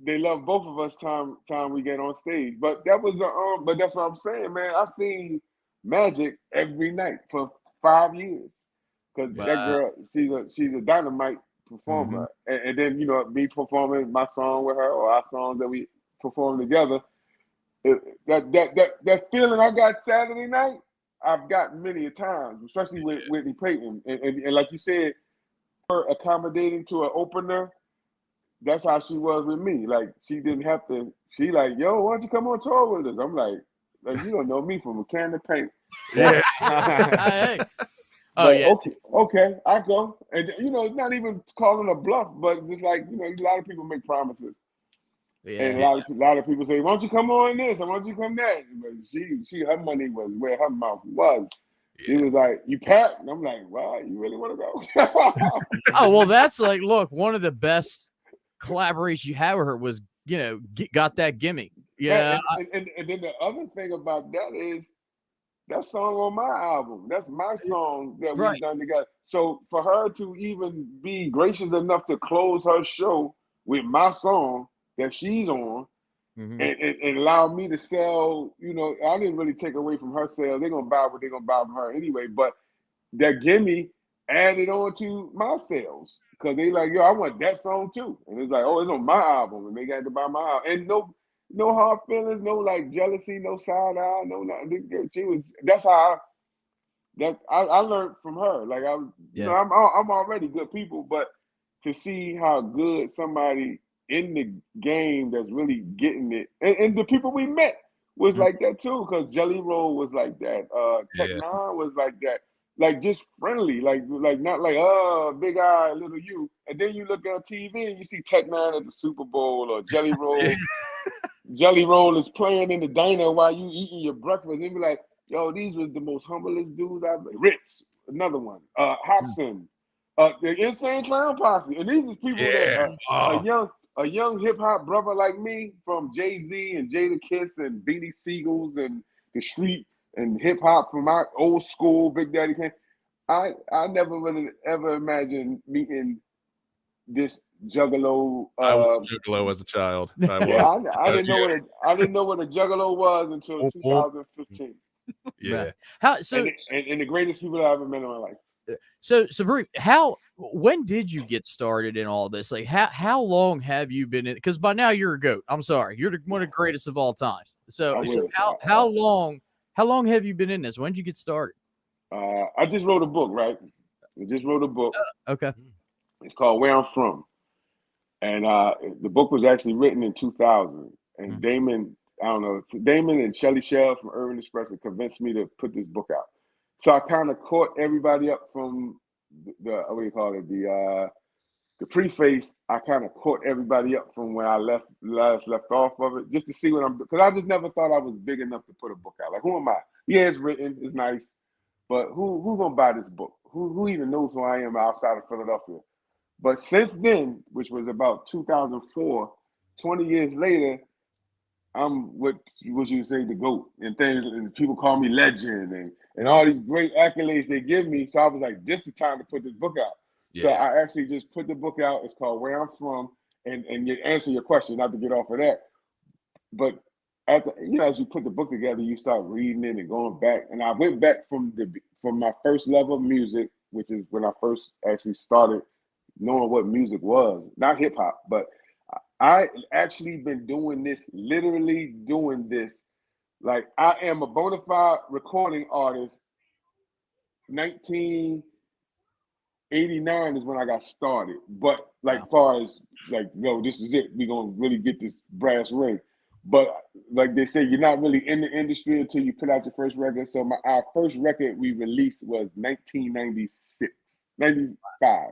they love both of us. Time we get on stage, but that was But that's what I'm saying, man. I seen Magic every night for 5 years because that girl, she's a dynamite performer, and then me performing my song with her or our songs that we perform together. That feeling I got Saturday night, I've got many a times, especially with Whitney Payton, and like you said, her accommodating to an opener. That's how she was with me. Like she didn't have to. She like, yo, why don't you come on tour with us? I'm like you don't know me from a can of paint. yeah. Hey. Oh But yeah. okay, I go, and not even calling a bluff, but just like a lot of people make promises, and Yeah. a lot of people say, why don't you come on this? And why don't you come that? But her money was where her mouth was. She was like, you packed? And I'm like, wow, you really want to go? Oh well, that's like, look, one of the best collaborations you had with her was, got that gimme. Yeah. And then the other thing about that is that song on my album. That's my song that we've done together. So for her to even be gracious enough to close her show with my song that she's on, and allow me to sell, I didn't really take away from her sales. They're gonna buy what they're gonna buy from her anyway. But that gimme added on to my sales because they like, yo, I want that song too. And it's like, oh, it's on my album, and they got to buy my album. And no hard feelings, no like jealousy, no side eye, no nothing. That's how I learned from her. Like I'm already good people, but to see how good somebody in the game that's really getting it, and the people we met was like that too, because Jelly Roll was like that, Tech Nine was like that, like just friendly, like not like big eye little you, and then you look on TV and you see Tech Nine at the Super Bowl or Jelly Roll. Jelly Roll is playing in the diner while you eating your breakfast, and be like, yo, these was the most humblest dudes I've met. Ritz, another one. Hobson, the Insane Clown Posse. And these is people that a young hip hop brother like me from Jay-Z and Jada Kiss and Beanie Siegels and the street and hip hop from my old school, Big Daddy Kane. I never would have ever imagined meeting this juggalo. I was a juggalo as a child. I was. I didn't know what a juggalo was until 2015. Yeah. And the greatest people I've ever met in my life. So Supreem, when did you get started in all this? Like how long have you been in? Because by now you're a goat. I'm sorry, you're one of the greatest of all time. So how long have you been in this? When did you get started? I just wrote a book, right? I just wrote a book. Okay. It's called Where I'm From. And the book was actually written in 2000. And Damon and Shelly Shell from Urban Express convinced me to put this book out. So I kind of caught everybody up from the preface. I kind of caught everybody up from when I last left off of it, just to see what I'm doing. Because I just never thought I was big enough to put a book out. Like, who am I? Yeah, it's written, it's nice. But who gonna buy this book? Who even knows who I am outside of Philadelphia? But since then, which was about 2004, 20 years later, I'm what you say, the GOAT, and things, and people call me legend, and all these great accolades they give me. So I was like, this is the time to put this book out. Yeah. So I actually just put the book out. It's called Where I'm From, and you answer your question, not to get off of that. But as you put the book together, you start reading it and going back. And I went back from my first love of music, which is when I first actually started knowing what music was, not hip hop, but I actually been literally doing this. Like, I am a bona fide recording artist 1989 is when I got started. But like far as like, no, this is it. We're gonna really get this brass ring. But like they say, you're not really in the industry until you put out your first record. So our first record we released was 1996, 95.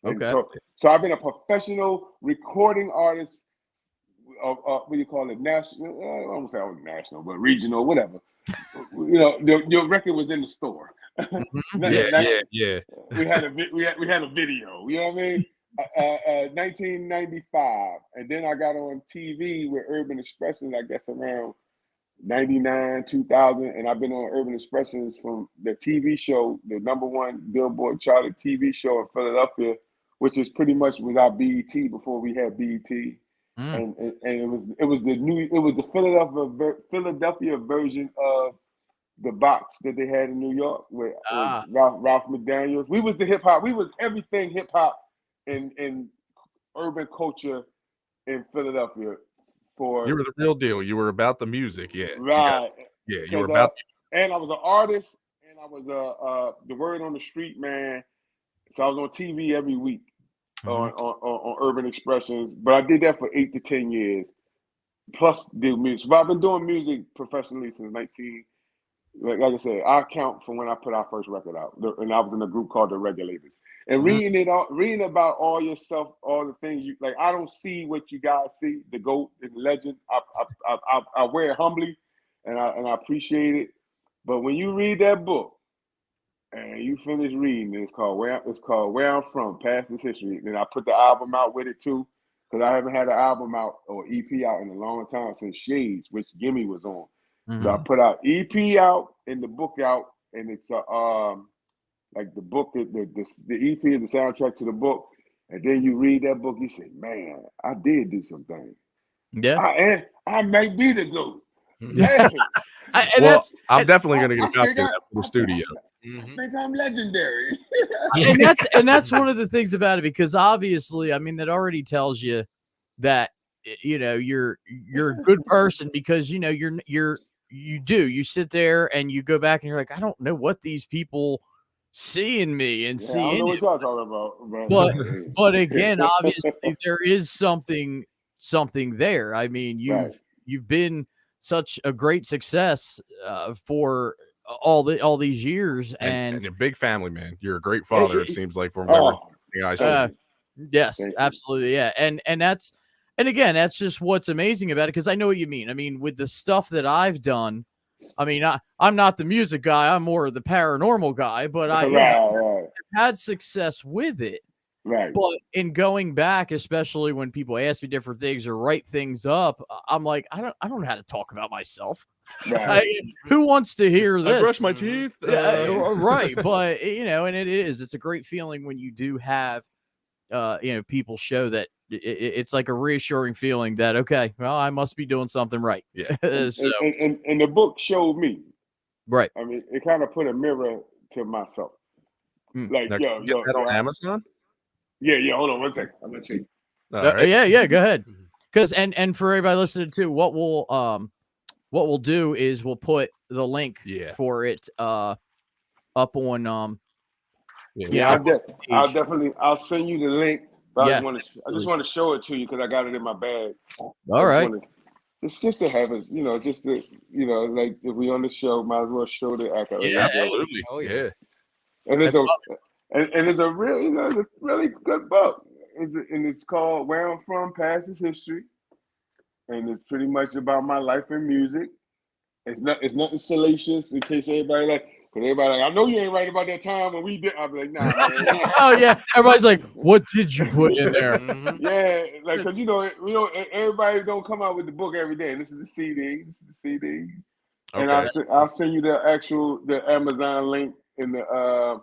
And Okay. so I've been a professional recording artist of what do you call it? National, I don't say national, but regional, whatever. You know, your record was in the store. Yeah. We had a video. You know what I mean? 1995, and then I got on TV with Urban Expressions. I guess around 99, 2000, and I've been on Urban Expressions from the TV show, the #1 Billboard charted TV show in Philadelphia, which is pretty much without BET before we had BET. And it was the Philadelphia version of the box that they had in New York with Ralph McDaniels. We was the hip hop. We was everything hip hop in urban culture in Philadelphia. You were the real deal. You were about the music, yeah. Right. You were about. And I was an artist, and I was the word on the street man. So I was on TV every week. On Urban Expressions, but I did that for 8 to 10 years, plus do music. But I've been doing music professionally since 19. Like I said, I count from when I put our first record out, and I was in a group called the Regulators. And reading about all yourself, all the things you like. I don't see what you guys see, the GOAT, the legend. I wear it humbly, and I appreciate it. But when you read that book, and you finish reading, it's called Where I'm From, Past This History. And I put the album out with it too, because I haven't had an album out or EP out in a long time since Shades, which Gimme was on. So I put out EP out and the book out, and it's like the book, the EP is the soundtrack to the book. And then you read that book, you say, man, I did do some things. Yeah. I might be the GOAT. I'm definitely going to get a copy of that for the studio. I think I'm legendary. and that's one of the things about it, because obviously, I mean, that already tells you that, you know, you're a good person, because, you know, you sit there and you go back and you're like, I don't know what these people see in me and see I don't in know it. what y'all talking about. But again, obviously there is something there. I mean, you've been such a great success for all these years, and a big family, man. You're a great father. It seems like from everything I see. Yes, absolutely, yeah, and again, that's just what's amazing about it, because I know what you mean. I mean, with the stuff that I've done, I mean, I'm not the music guy. I'm more of the paranormal guy, but I've had success with it. Right. But in going back, especially when people ask me different things or write things up, I'm like, I don't know how to talk about myself. Right. Who wants to hear this? I brush my teeth. Right. But, you know, and it's a great feeling when you do have, you know, people show that it's like a reassuring feeling that, okay, well, I must be doing something right. Yeah. So, and the book showed me. Right. I mean, it kind of put a mirror to myself. Like, now, yo, that on Amazon? Yeah. Hold on 1 second. I'm gonna check. Right. Yeah. Go ahead. Because and for everybody listening to, what we'll do is we'll put the link for it up on I'll send you the link. But I just want to show it to you because I got it in my bag. All right. It's just to have it, you know, just to, you know, like if we on the show, might as well show the actor. Yeah, absolutely. Oh yeah. And it's a real, you know, it's a really good book. And it's called Where I'm From, Past This History. And it's pretty much about my life in music. It's nothing salacious, in case everybody I know you ain't right about that time when we did. I'll be like, nah, man. Oh yeah, everybody's like, what did you put in there? Yeah, like, cause you know, everybody don't come out with the book every day. This is the CD. And I'll send you the Amazon link in the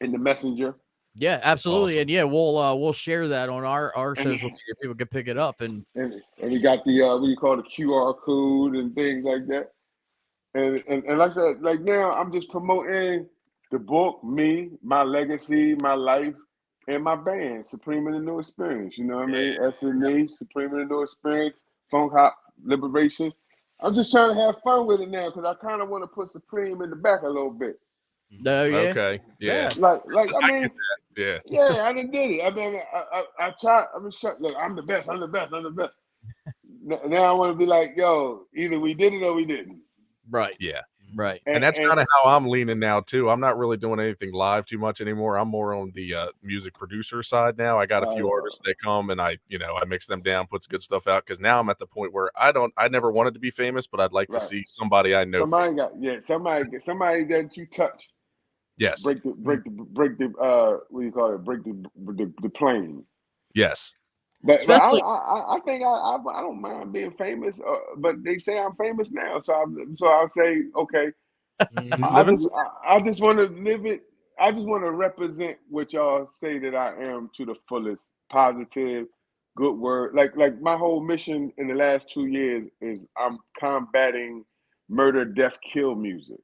messenger. Yeah, absolutely. Awesome. And yeah, we'll share that on our social media. People can pick it up and we got the what you call the QR code and things like that. And like I said, like now I'm just promoting the book, me, my legacy, my life, and my band, Supreme in the New Experience. You know what I mean? SNE, Supreme in the New Experience, Funk Hop Liberation. I'm just trying to have fun with it now because I kind of want to put Supreme in the back a little bit. No, yeah. Okay. Yeah. Like I I mean, get that. yeah, I done did it. I mean, I try. I mean, look, I'm the best. I'm the best. I'm the best. Now I want to be like, yo, either we did it or we didn't. Right. Yeah. Right. And that's kind of how I'm leaning now too. I'm not really doing anything live too much anymore. I'm more on the music producer side now. I got a few artists that come and I mix them down, puts good stuff out. Because now I'm at the point where I never wanted to be famous, but I'd like to see somebody I know. Somebody that you touch. Yes. Break the what do you call it? Break the plane. Yes. But Especially- I think I don't mind being famous, but they say I'm famous now, so I'll say okay. I just want to live it. I just want to represent what y'all say that I am to the fullest. Positive, good word. Like my whole mission in the last 2 years is I'm combating murder, death, kill music.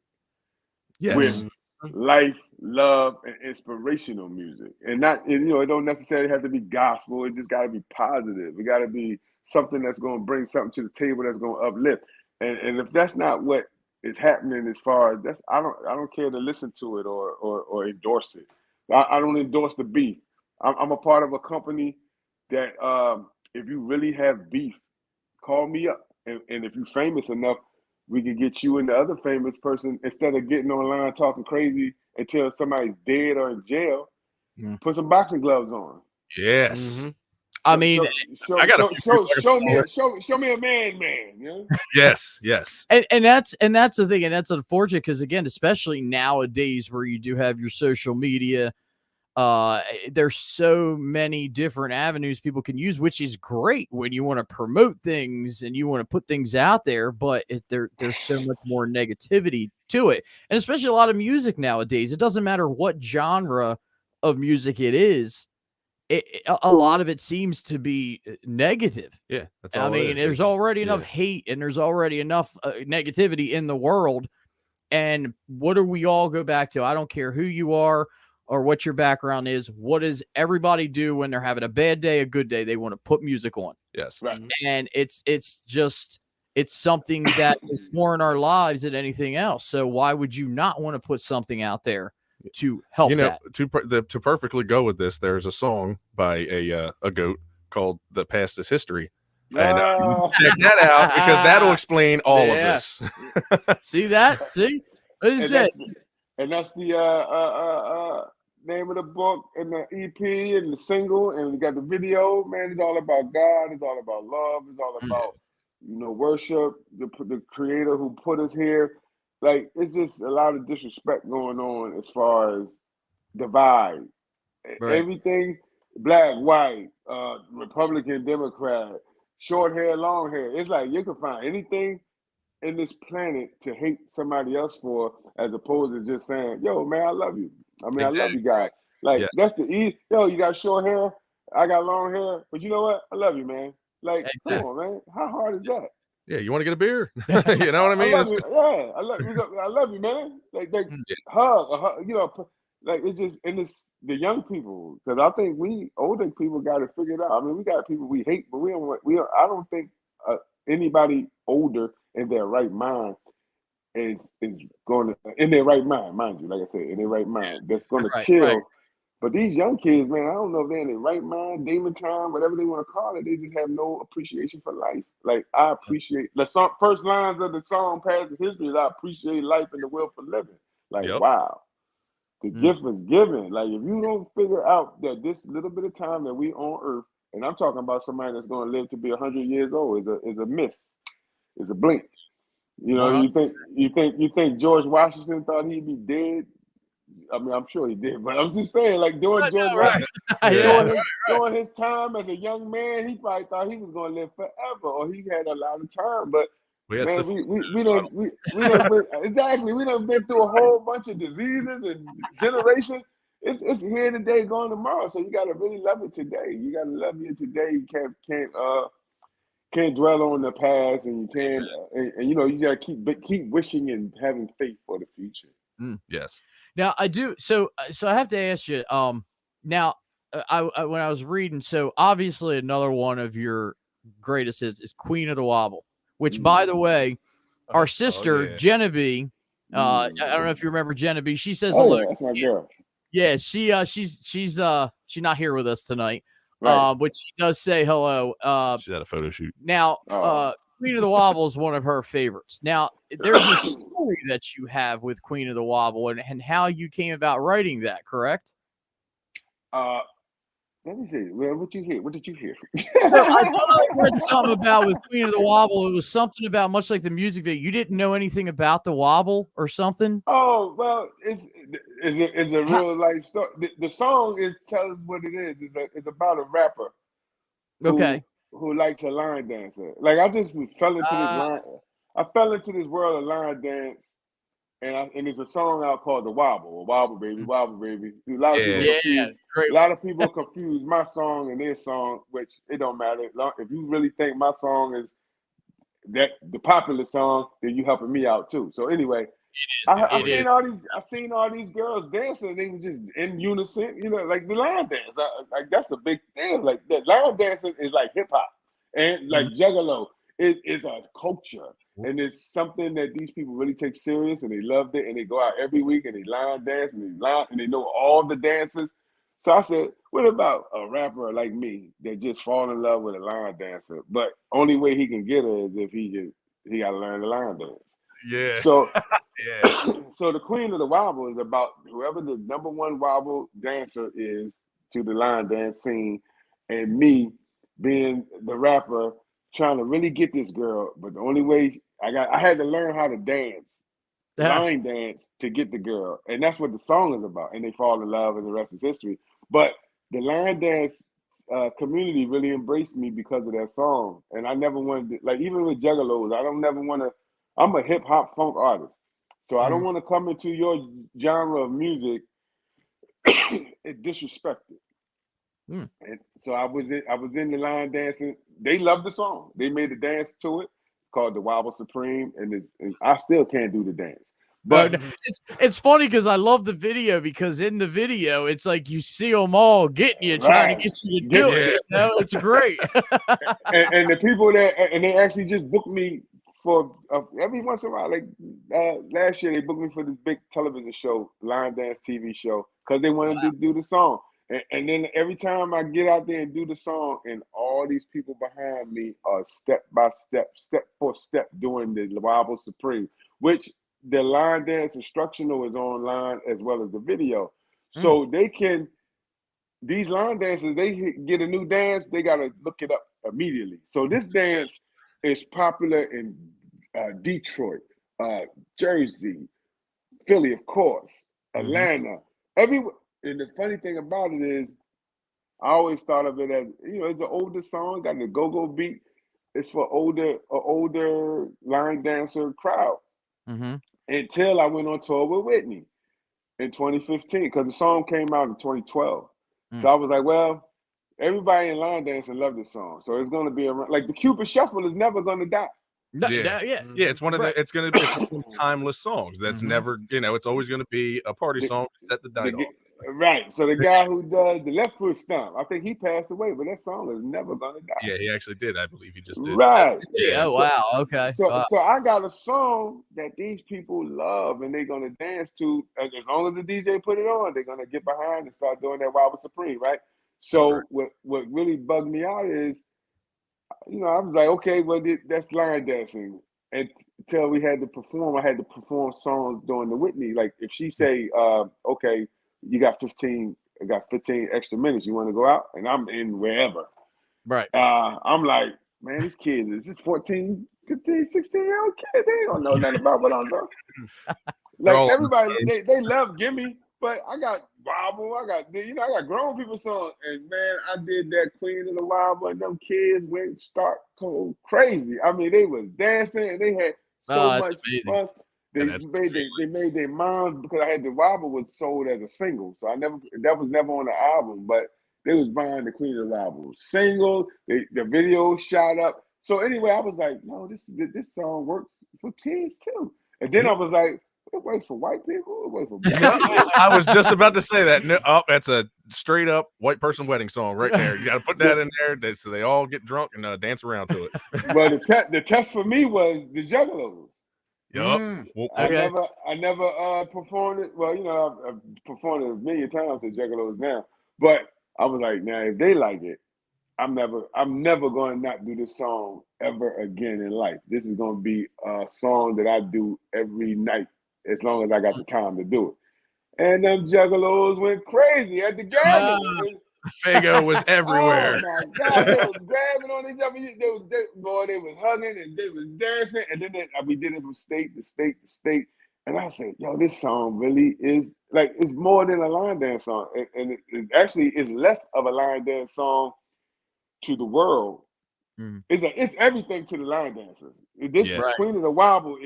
Yes. With life, love, and inspirational music. And not, it don't necessarily have to be gospel. It just got to be positive. It got to be something that's going to bring something to the table that's going to uplift. And if that's not what is happening as far as I don't care to listen to it or endorse it. I don't endorse the beef. I'm a part of a company that if you really have beef, call me up. And if you're famous enough, we can get you and the other famous person, instead of getting online talking crazy until somebody's dead or in jail, put some boxing gloves on. Yes. I mean, show me a man, you know? Yes. Yes. And that's the thing, and that's unfortunate because again, especially nowadays where you do have your social media, there's so many different avenues people can use, which is great when you want to promote things and you want to put things out there, but there's so much more negativity to it. And especially a lot of music nowadays, it doesn't matter what genre of music it is, a lot of it seems to be negative. Yeah, that's I mean, there's already enough hate and there's already enough negativity in the world. And what do we all go back to? I don't care who you are or what your background is. What does everybody do when they're having a bad day, a good day? They want to put music on. Yes. Right. And it's something that is more in our lives than anything else. So why would you not want to put something out there to help that? To perfectly go with this, there's a song by a goat called "The Past Is History," and check that out because that'll explain all of this. See that? See, what is it? And that's the name of the book and the EP and the single, and we got the video. Man, it's all about God. It's all about love. It's all about worship. The Creator who put us here. Like, it's just a lot of disrespect going on as far as divide. Right. Everything, black, white, Republican, Democrat, short hair, long hair. It's like you can find anything in this planet to hate somebody else for, as opposed to just saying, yo, man, I love you. I mean, I love you guys. Like, that's the yo, you got short hair, I got long hair, but you know what? I love you, man. Like, come on, man. How hard is that? Yeah, you want to get a beer? You know what I mean? I love you. Yeah, I love you, man. Like hug, like it's just, and it's the young people, because I think we older people got to figure it out. I mean, we got people we hate, but I don't think anybody older in their right mind is going to, in their right mind, mind you, like I said, in their right mind, that's going to kill. Right. But these young kids, man, I don't know if they're in their right mind, demon time, whatever they want to call it. They just have no appreciation for life. Like, I appreciate the first lines of the song "Past Is History" is, I appreciate life and the will for living. Like, wow, the gift is given. Like, if you don't figure out that this little bit of time that we on Earth, and I'm talking about somebody that's going to live to be 100 years old, is a miss, is a blink. You know, you think George Washington thought he'd be dead? I mean, I'm sure he did, but I'm just saying, like, during his time as a young man, he probably thought he was going to live forever, or he had a lot of time. But we done been through a whole bunch of diseases and generations. It's here today, gone tomorrow. So you got to really love it today. You got to love it today. You can't dwell on the past, and you can't, and you got to keep wishing and having faith for the future. Yes. Now I do. So I have to ask you. Now I when I was reading, so obviously another one of your greatest is "Queen of the Wobble," which, by the way, our sister Jennabee I don't know if you remember Jennabee. She says Oh hello. yeah, that's my girl. Yeah, she's not here with us tonight. Right. But she does say hello. She's at a photo shoot. Now, Oh. Queen of the Wobble is one of her favorites. Now, there's a story that you have with Queen of the Wobble and how you came about writing that, correct? Let me see. Well, what you hear? What did you hear? So I thought I read something about with Queen of the Wobble. It was something about, much like the music video, you didn't know anything about the wobble or something. Oh well, it's a real life story. The song tells what it is. It's about a rapper who likes a line dancer. Like I just fell into this line. I fell into this world of line dance, and there's a song out called "The Wobble," "Wobble Baby, Wobble Baby." A lot of people confuse. A lot of people confuse my song and their song, which it don't matter. If you really think my song is the popular song, then you helping me out too. So anyway, I seen all these girls dancing. They were just in unison, like the line dance. Like that's a big thing. Like that line dancing is like hip hop and like Juggalo is a culture, and it's something that these people really take serious, and they loved it, and they go out every week and they line dance and they know all the dances. So I said, what about a rapper like me that just fall in love with a line dancer, but only way he can get her is if he got to learn the line dance. Yeah. So, so the Queen of the Wobble is about whoever the number one wobble dancer is to the line dance scene, and me being the rapper trying to really get this girl. But the only way I had to learn how to dance, line dance, to get the girl, and that's what the song is about. And they fall in love, and the rest is history. But the line dance community really embraced me because of that song, and I never wanted to, like, even with Juggalos, I don't never want to. I'm a hip hop funk artist, so I don't want to come into your genre of music and disrespect it. And so I was in the line dancing. They loved the song. They made a dance to it called the Wobble Supreme, and I still can't do the dance. But it's funny because I love the video, because in the video it's like you see them all getting you, trying to get you to do it. It's great. and the people they actually just booked me for every once in a while. Like last year, they booked me for this big television show, line dance TV show, because they wanted to do the song. And then every time I get out there and do the song, and all these people behind me are step by step, step for step doing the Wobble Supreme, which the line dance instructional is online as well as the video. So these line dancers, they get a new dance, they got to look it up immediately. So this dance is popular in Detroit, Jersey, Philly, of course, Atlanta, everywhere. And the funny thing about it is, I always thought of it as, it's an older song, got the go-go beat. It's for older line dancer crowd. Until I went on tour with Whitney in 2015, because the song came out in 2012. So I was like, well, everybody in line dancing love this song, so it's going to be around. Like the Cupid Shuffle is never going to die. It's one of the. It's going to be timeless songs. That's never. It's always going to be a party song. Set the night off. Right. So the guy who does the left foot stomp, I think he passed away, but that song is never gonna die. Yeah, he actually did. I believe he just did. Right. Yeah. Oh, wow. Okay. So I got a song that these people love, and they're gonna dance to. As long as the DJ put it on, they're gonna get behind and start doing that Wobble Supreme, right? So what really bugged me out is, I was like, okay, well, that's line dancing. Until we had to perform, I had to perform songs during the Whitney. Like if she say, okay, you got 15 extra minutes, you want to go out? And I'm in wherever. Right. I'm like, man, these kids, is this 14, 15, 16-year-old kids? They don't know nothing about what I'm doing. Like everybody, they love Gimme, but I got Wobble, I got grown people songs. And man, I did that Queen of the Wobble, and them kids went start going crazy. I mean, they was dancing, and they had so much fun. They made their moms, because I had the Wobble was sold as a single, so that was never on the album, but they was buying the Queen of the Wobble single. The video shot up. So anyway, I was like, no, this song works for kids too. And then I was like, it works for white people. It works for black people. I was just about to say that. No, that's a straight up white person wedding song right there. You got to put that in there so they all get drunk and dance around to it. Well, the test for me was the Juggalos. Yup. Okay. I never performed it. Well, you know, I've performed it a million times at Juggalos now. But I was like, now if they like it, I'm never going to not do this song ever again in life. This is going to be a song that I do every night as long as I got the time to do it. And them Juggalos went crazy at the gathering. Fago was everywhere. Oh my God, they was grabbing on each other. They was hugging and they was dancing. And then we did it from state to state to state. And I said, yo, this song really is like, it's more than a line dance song. And it actually is less of a line dance song to the world. It's everything to the line dancers. This Yeah. is Queen of the Wobble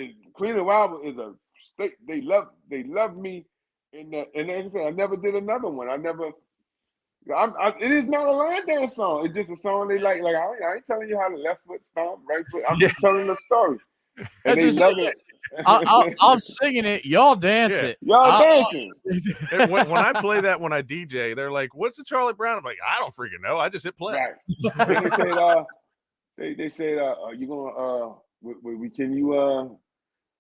is a state. They love me in that. And like I said, I never did another one. It is not a line dance song. It's just a song they like. Like I ain't telling you how to left foot stomp, right foot. I'm just telling the story, and they love it. I'm singing it. Y'all dance it. Y'all dancing. And when I play that when I DJ, they're like, "What's the Charlie Brown?" I'm like, "I don't freaking know. I just hit play." Right. And they said, "You gonna can you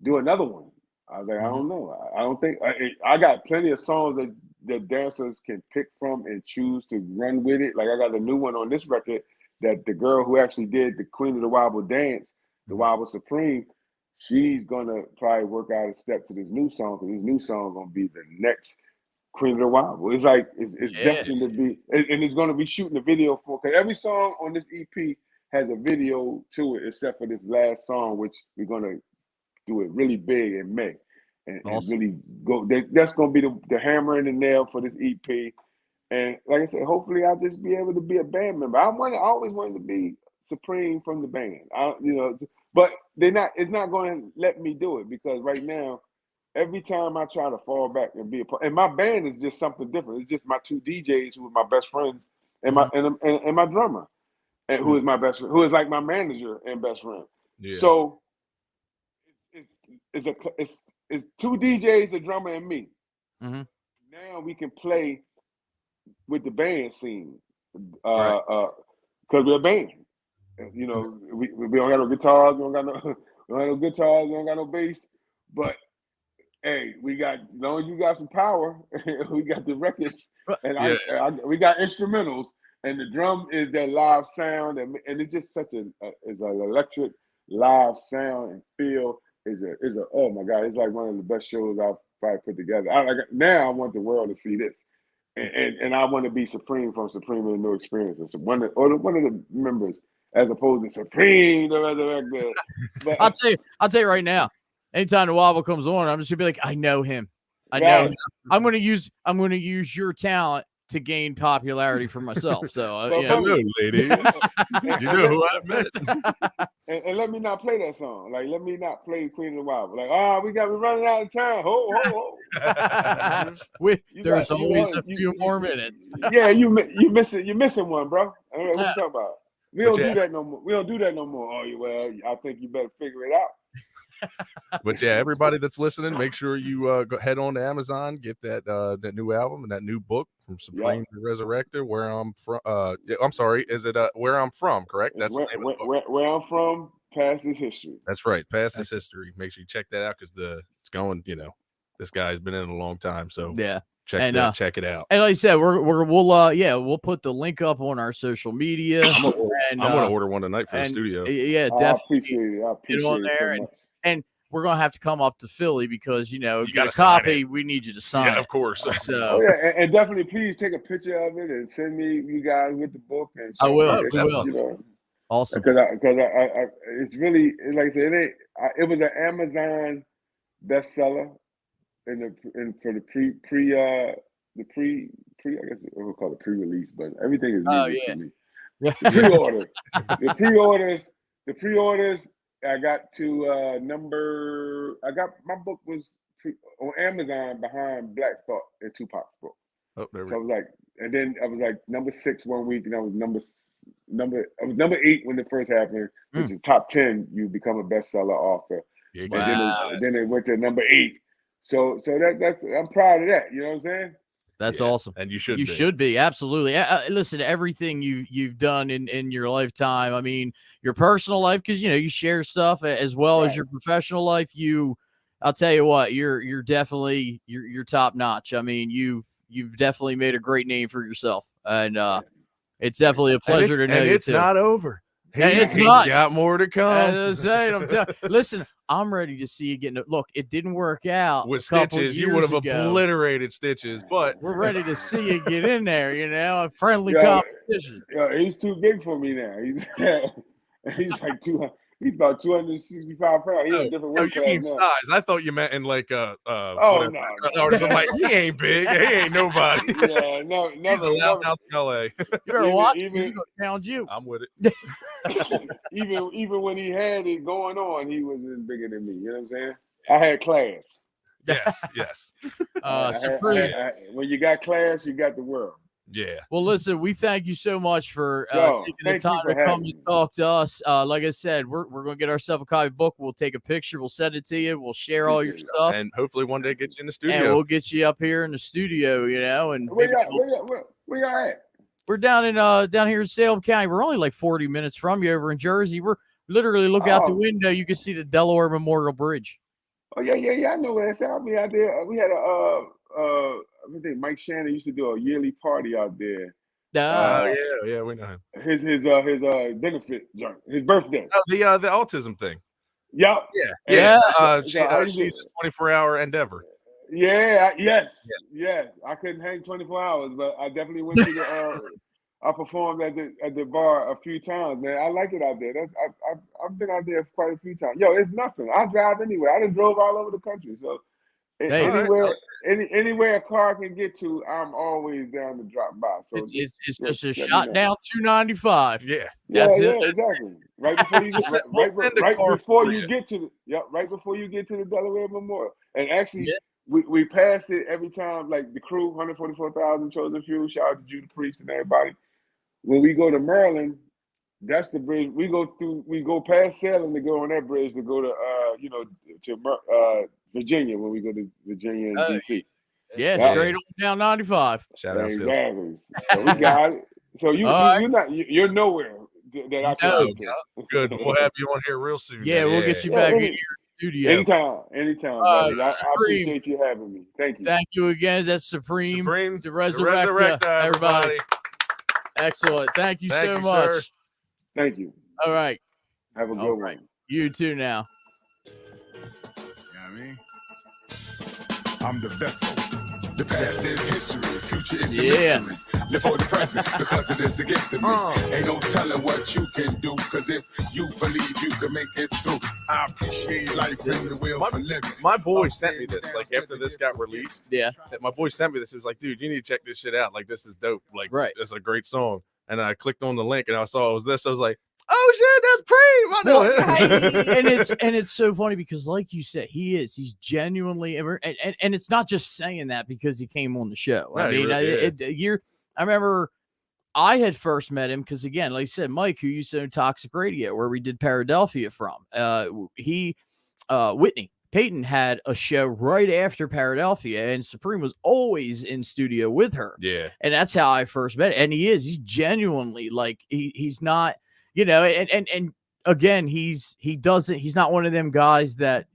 do another one?" I was like, I don't know. I don't think I got plenty of songs that the dancers can pick from and choose to run with it. Like I got a new one on this record that the girl who actually did the Queen of the Wobble dance, the Wobble Supreme, she's gonna probably work out a step to this new song because this new song gonna be the next Queen of the Wobble. It's like it's destined to be, and it's gonna be shooting a video for. Because every song on this EP has a video to it, except for this last song, which we're gonna do it really big in May, and really go. That's gonna be the hammer and the nail for this EP. And like I said, hopefully I'll just be able to be a band member. I always wanted to be Supreme from the band. But it's not going to let me do it because right now, every time I try to fall back and be a part, and my band is just something different. It's just my two DJs who are my best friends, and my drummer, and who is my best friend, who is like my manager and best friend. Yeah. So it's two DJs, a drummer, and me. Now we can play with the band scene because we're a band. You know, we don't got no guitars, we don't got no bass, but hey, we got, as long as you got some power, we got the records, and we got instrumentals, and the drum is that live sound, and it's just such an electric live sound and feel. Oh my God, it's like one of the best shows I've probably put together. Now I want the world to see this, and I want to be Supreme from Supreme and No Experience, one of the members, as opposed to Supreme Da Rezarekta. But I'll tell you right now. Anytime the wobble comes on, I'm just gonna be like, I know him. I know him. I'm gonna use your talent to gain popularity for myself. So hello, ladies. You know who I met. And let me not play that song. Like, let me not play Queen of the Wobble. Like, we're running out of time. Ho. There's always a few more minutes. Yeah, you're missing one, bro. What you talking about? We don't do that no more. We don't do that no more. Oh, well, I think you better figure it out. But yeah, everybody that's listening, make sure you go head on to Amazon, get that new album and that new book from Supreem Da Rezarekta, Where I'm From. I'm sorry, is it Where I'm From? Correct. That's the name of the book. Where I'm From. Past is history. That's right. Past is history. Make sure you check that out because it's going. This guy's been in a long time, so check it out. And like I said, we'll put the link up on our social media. I'm gonna order one tonight for the studio. Yeah, definitely. I appreciate it. Get on there, and we're gonna have to come up to Philly because you get a copy. We need you to sign. Yeah, of course. So and definitely please take a picture of it and send me you guys with the book. And I will. We will. Awesome. Because I it's really, like I said, it was an Amazon bestseller for the pre I guess we'll call it pre-release, but everything is music to me. The pre-orders. I got to my book was on Amazon behind Black Thought and Tupac's book. Oh, there we go. So I was like number 6 one week, and I was number 8 when it first happened, which is top 10. You become a bestseller author. Yeah, and then it went to number 8. So that's I'm proud of that. You know what I'm saying? That's Yeah, awesome. and you should. You be. should be, absolutely. Listen, everything you've done in your lifetime. I mean, your personal life, because you share stuff as well as Right. your professional life. I'll tell you what, you're definitely you're top notch. I mean, you've definitely made a great name for yourself, and it's definitely a pleasure to know and you it's too. not over. And it's He's not. got more to come. As I say, listen, I'm ready to see you getting. Look, it didn't work out With a couple Stitches, you years would have ago. obliterated Stitches, but We're ready to see you get in there. A friendly Yeah. competition. Yeah, he's too big for me now. He's like 200. He's about 265 pounds. He's in a different weight you mean class now. size? I thought you meant in like Oh whatever. no, Or I'm like, he ain't big. He ain't nobody. Yeah, no, He's never, a never. loudmouth in LA. You better Even- watch even- him. He's gonna pound you. I'm with it. even when he had it going on, he wasn't bigger than me. You know what I'm saying? I had class. Yes. Supreme. When you got class, you got the world. Yeah. Well, listen, we thank you so much for Yo, taking the thank you time for to come having and me. talk to us. Like I said, we're going to get ourselves a copy book. We'll take a picture. We'll send it to you. We'll share all your Appreciate stuff. And hopefully one day get you in the And studio. we'll get you up here in the studio, and Where maybe y'all at? we're down here in Salem County. We're only like 40 minutes from you over in Jersey. We're literally look out the Oh. window. You can see the Delaware Memorial Bridge. Oh yeah. I know where it's at. I'll be out there. We had I think Mike Shannon used to do a yearly party out there. Yeah, we know him. His benefit joint, his birthday. Oh, the autism thing. Yep. Yeah. She's a 24-hour endeavor. Yeah. Yes. I couldn't hang 24 hours, but I definitely went to the. I performed at the bar a few times, man. I like it out there. I've been out there quite a few times. Yo, it's nothing. I drive anywhere. I done drove all over the country, so Hey. anywhere a car can get to, I'm always down to drop by. So It's just a let me shot know. down 295. Yeah. That's it. Exactly. Right before you get right before you get to the Delaware Memorial. And actually, we pass it every time. Like the crew, 144,000 chosen few. Shout out to Judah Priest and everybody. When we go to Maryland, that's the bridge we go through. We go past Salem to go on that bridge to go to to Virginia when we go to Virginia and DC. Yeah, straight on down 95. Shout out Sales. Exactly. So we got it. So you're nowhere that I can get to. Good. We'll have you on here real soon. Yeah, we'll get you back in your studio. Anytime. Brother. I appreciate you having me. Thank you. Thank you again. That's Supreem Da Da Rezarekta, Rezarekta, everybody. Excellent. Thank you so you, much. sir. Thank you. All right. Have a good one. You too now. You know what I mean? I'm the vessel. The past is history, the future is a mystery. Live for the present because it is a gift to me. Ain't no telling what you can do, because if you believe you can make it through, I appreciate life in the will for living. My boy sent me this, like after this got released. Yeah. My boy sent me this. He was like, dude, you need to check this shit out. Like, this is dope. Like, it's a great song. And I clicked on the link and I saw it was this. I was like, oh shit, that's Preem. I know him. and it's so funny because, like you said, he's genuinely, and it's not just saying that because he came on the show. No, I mean, I remember I had first met him because, again, like I said, Mike, who used to own Toxic Radio, where we did Paradelphia from, Whitney Payton had a show right after Paradelphia, and Supreme was always in studio with her. Yeah. And that's how I first met him. And he's genuinely like, he's not, and again, he's not one of them guys that,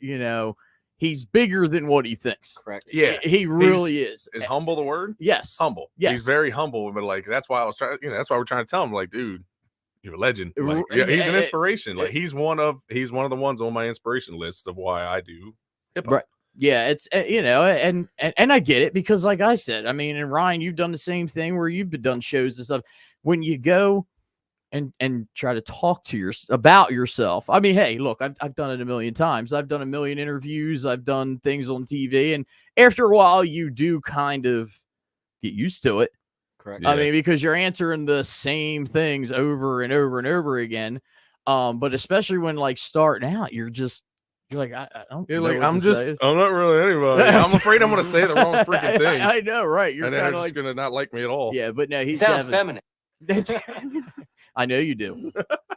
he's bigger than what he thinks. Correct. Yeah. He really is. Is humble the word? Yes. Humble. Yes. He's very humble, but like, that's why I was trying, that's why we're trying to tell him, like, dude, you're a legend. Like, he's an inspiration. Like, he's one of the ones on my inspiration list of why I do hip hop. Right. Yeah, it's and I get it because, like I said, I mean, and Ryan, you've done the same thing where you've done shows and stuff. When you go and try to talk to about yourself, I mean, hey, look, I've done it a million times. I've done a million interviews. I've done things on TV, and after a while, you do kind of get used to it. Correct. Yeah. I mean, because you're answering the same things over and over and over again. But especially when like starting out, you're like, I don't. You're know like, what to say. I'm not really anybody. I'm afraid I'm going to say the wrong freaking thing. I know, right? You're and they're kind of just like, going to not like me at all. yeah, but no, he Sounds feminine. I know you do.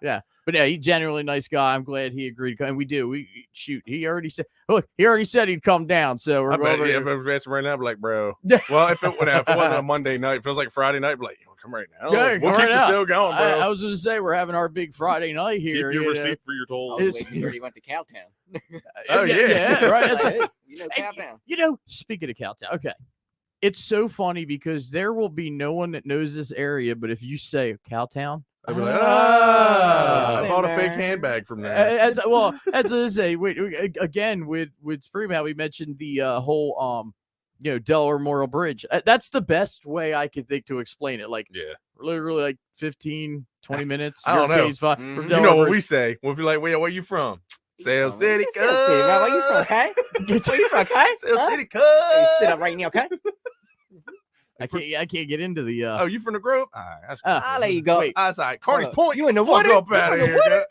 Yeah. But yeah, he's genuinely nice guy. I'm glad he agreed to come. And we do. He already said. Look, he already said he'd come down. So we're I bet, over yeah, here. if right now, I'd be like, bro. Well, if it wasn't a Monday night, if it was like Friday night, I'd be like, you want to come right now? Yeah, we'll come keep right the out. show going, bro. I was going to say we're having our big Friday night here. Keep your you know. receipt for your I toll. was It's- waiting to hear he went to Cowtown. Oh, yeah. right. That's Like, a- hey, you know Hey, Cowtown. You know, speaking of Cowtown, okay. It's so funny because there will be no one that knows this area, but if you say Cowtown, I'd be like, Ah. I bought a fake handbag from there. as I say, wait, again with Supreem, how we mentioned the whole Delaware Memorial Bridge. That's the best way I could think to explain it. Like, Yeah. literally like 15, 20 minutes. I don't know. Hurricane's fine Mhm. from You Delaware know what Bridge. we say? We'll be like, where you from? Sale from? City, Sale City, bro. Where you from, okay? Where you from, okay? Sale Huh? City, Hey, sit up right now, okay? I can't get into the Oh, you from the Grove? All right, that's Ah, there you go. wait. That's all right. Carney's Hold Point. You in the Fuck water? up You out in of the here. water?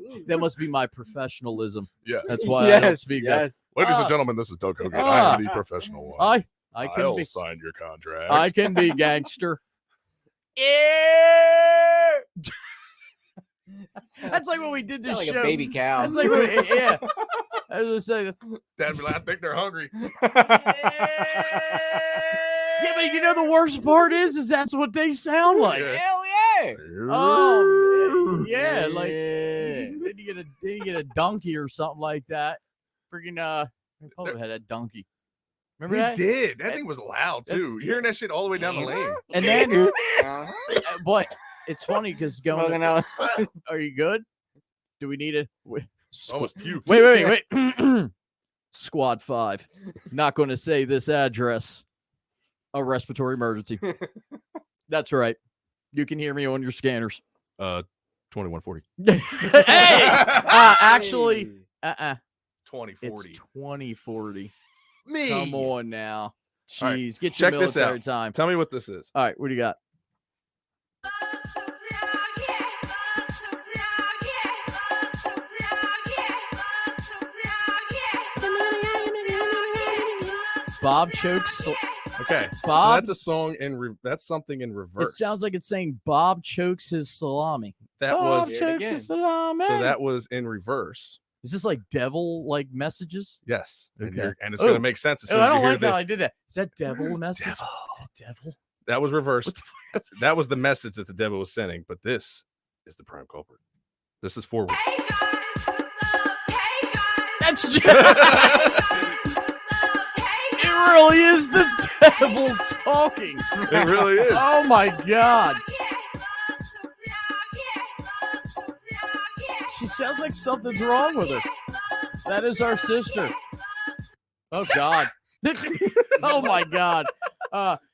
guy. that must be my professionalism. Yeah. That's why I don't speak that. yes. Ladies and Ah. gentlemen, this is Doug Hogan. I Ah. am the professional one. I can I'll be sign your contract. I can be gangster. Yeah. That's like when we did this Sound like show. a baby cow. That's like yeah. I was gonna say Dad be like, I think they're hungry. yeah, but you know the worst part is that's what they sound like. Yeah. Hell yeah. Oh yeah, like then you get a donkey or something like that. Freaking my father had a donkey. Remember He that? did. That thing was loud too. Hearing that shit all the way down the lane. And then, Uh-huh. but it's funny because Smoking out. Are you good? Do we need a Almost puked. wait? Squad 5. Not going to say this address. A respiratory emergency. That's right. You can hear me on your scanners. 2140. Hey, actually, 2040. it's 2040. Me. Come on now. All right, Jeez, get your check this military out. time. Tell me what this is. All right, what do you got? Bob chokes. Okay. So Bob? that's a song in that's something in reverse. It sounds like it's saying Bob chokes his salami. that Bob was chokes his salami. so that was in reverse. Is this like devil like messages? Yes. And, Okay. and it's Oh. gonna make sense as soon Oh, I as you don't hear like how that. I did that. Is that devil message? Devil. Is that devil? That was reversed. That was the message that the devil was sending, but this is the prime culprit. This is forward. That's it really is the devil talking. It really is. Oh my god. She sounds like something's wrong with her. That is our sister. Oh god. Oh my god.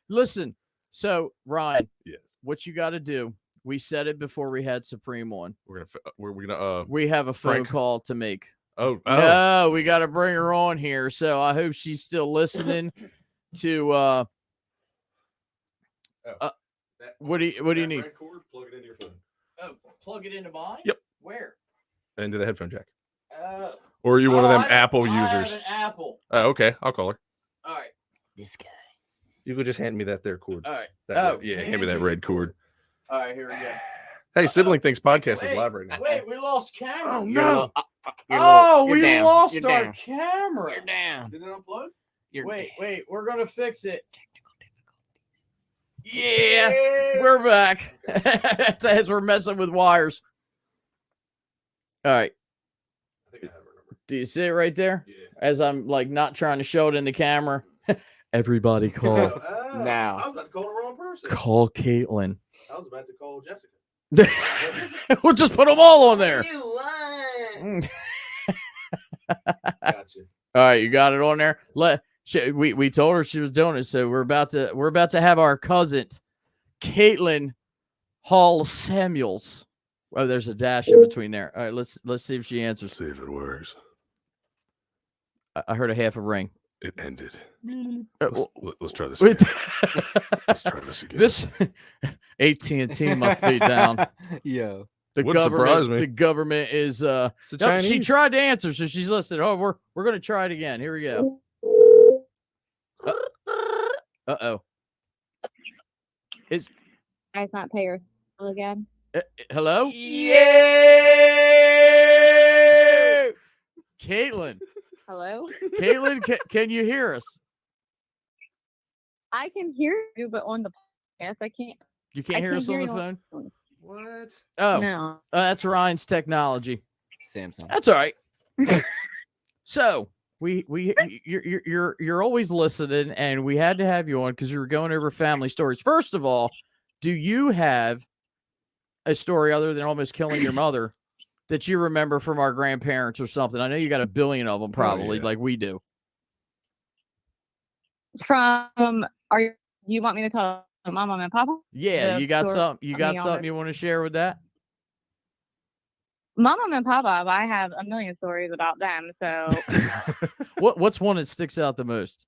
Listen. So Ryan, Yes. what you got to do? We said it before we had Supreem on. We're gonna We have a phone Frank. call to make. oh No, we got to bring her on here. So I hope she's still listening to what do you need? Cord, plug it into your phone. Oh, plug it into mine? Yep. Where? Into the headphone jack. Oh. Or are you one of them I- Apple I have users? an Apple. Oh, okay. I'll call her. All right. This guy. You could just hand me that there cord. All right. That Oh, red- yeah, hand me hand that you red the cord. All right, here we go. Hey, Sibling Things podcast is Wait, live right now. Wait, we lost camera. Oh You're no! Oh, you're we down. lost You're our down. camera. You're down. Did it unplug? You're Wait, we're gonna fix it. Yeah, we're back. As we're messing with wires. All right. I think I have her number. Do you see it right there? Yeah. As I'm like not trying to show it in the camera. Everybody call Now. I was about to call the wrong person. call Caitlin. I was about to call Jessica. We'll just put them all on there. Gotcha. All right, you got it on there. We told her she was doing it, so we're about to have our cousin, Caitlin Hall Samuels. Oh, there's a dash in between there. All right, let's see if she answers. See if it works. I heard a half a ring. It ended. Uh, Let's try this wait. again. Let's try this again. This AT&T must be down. Yo. The Wouldn't surprise government. me. The government is. It's a Nope, she Chinese. tried to answer, so she's listening. Oh, we're gonna try it again. Here we go. Uh oh. Guys, not pay your bill again. Hello? Yeah. Caitlin. Hello? Caitlin, can you hear us? I can hear you, but on the podcast, I can't. You can't hear us on the phone? What? Oh, No. that's Ryan's technology. Samsung. That's all right. So you're always listening, and we had to have you on because you were going over family stories. First of all, do you have a story other than almost killing your mother that you remember from our grandparents or something? I know you got a billion of them, probably, yeah. like we do. You want me to tell my mom and papa? Yeah, The you got story something. You of got me on something the- you want to share with that? My mom and papa, I have a million stories about them. So, What's one that sticks out the most?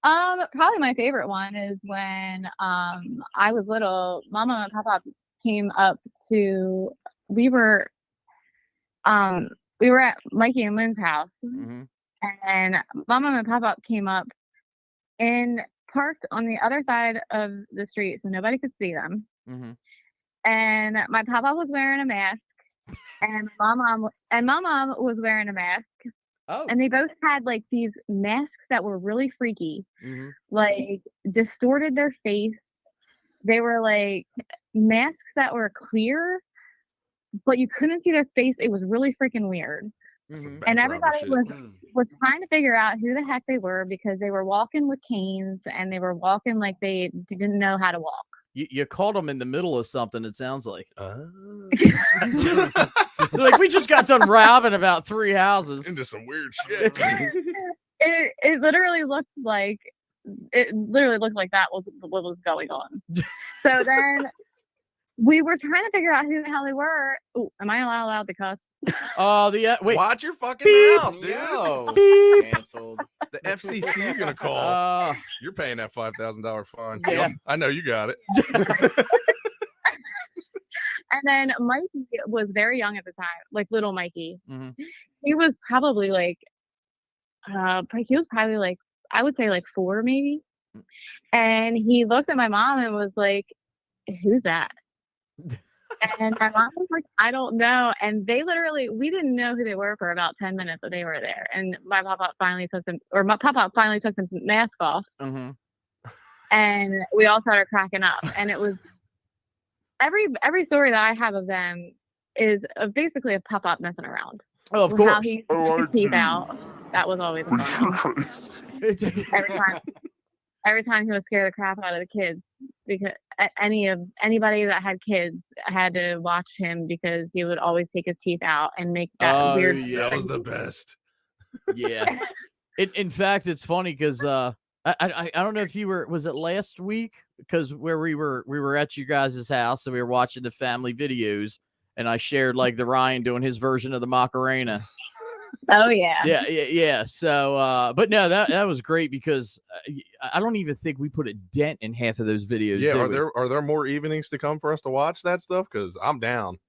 probably my favorite one is when I was little. Mama and papa came up to. We were at Mikey and Lynn's house, Mm-hmm. and Mama and papa came up and parked on the other side of the street so nobody could see them. Mm-hmm. And my papa was wearing a mask, and my mom was wearing a mask. Oh. And they both had like these masks that were really freaky, Mm-hmm. like distorted their face. They were like masks that were clear, but you couldn't see their face. It was really freaking weird. Mm-hmm. And everybody was trying to figure out who the heck they were because they were walking with canes and they were walking like they didn't know how to walk. You caught them in the middle of something, it sounds like. Like, we just got done robbing about 3 houses. Into some weird shit. It literally looked like that was what was going on. So then we were trying to figure out who the hell they were. Ooh, am I allowed to cuss? Oh, wait. Watch your fucking mouth, dude. Yo. Beep. Canceled. The FCC is gonna call. You're paying that $5,000 fine. Yeah. I know you got it. And then Mikey was very young at the time, like little Mikey. Mhm. He was probably like, I would say like 4 maybe. And he looked at my mom and was like, "Who's that?" And my mom was like, "I don't know." And we didn't know who they were for about 10 minutes that they were there. And my papa finally took the mask off. Mm-hmm. And we all started cracking up. And it was every story that I have of them is basically a pop-up messing around. Oh, of How course. he took his teeth out. That was always a fun. Every time he would scare the crap out of the kids, because anybody that had kids had to watch him because he would always take his teeth out and make that weird. Yeah. That was the best. Yeah. In fact, it's funny because I don't know if was it last week? Because where we were at you guys' house and we were watching the family videos, and I shared like the Ryan doing his version of the Macarena. Oh yeah. Yeah. So, but no, that was great because I don't even think we put a dent in half of those videos. Yeah, did we? are there more evenings to come for us to watch that stuff? Because I'm down.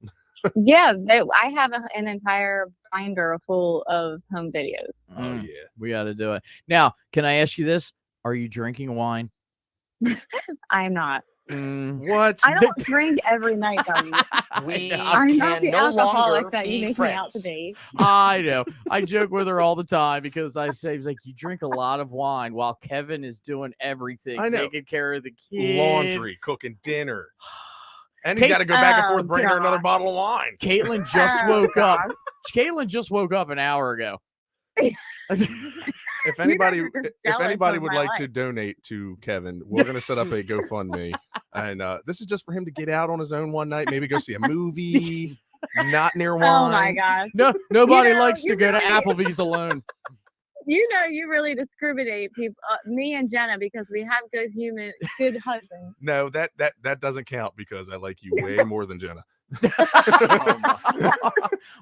Yeah, I have an entire binder full of home videos. Oh yeah, we got to do it now. Can I ask you this? Are you drinking wine? I'm not. What? I don't drink every night, Douggie. I'm not the alcoholic that you make me out to be. I know. I joke with her all the time because I say, he's like, you drink a lot of wine while Kevin is doing everything, taking care of the kids, laundry, cooking dinner. And he's got to go back and forth, bring her another bottle of wine. Caitlin just woke up. Caitlin just woke up an hour ago. If anybody would like to donate to Kevin, we're going to set up a GoFundMe. And this is just for him to get out on his own one night, maybe go see a movie, not near wine. Oh my gosh. No, nobody likes to go to Applebee's alone. You really discriminate people, me and Jenna, because we have good husbands. No, that doesn't count because I like you way more than Jenna.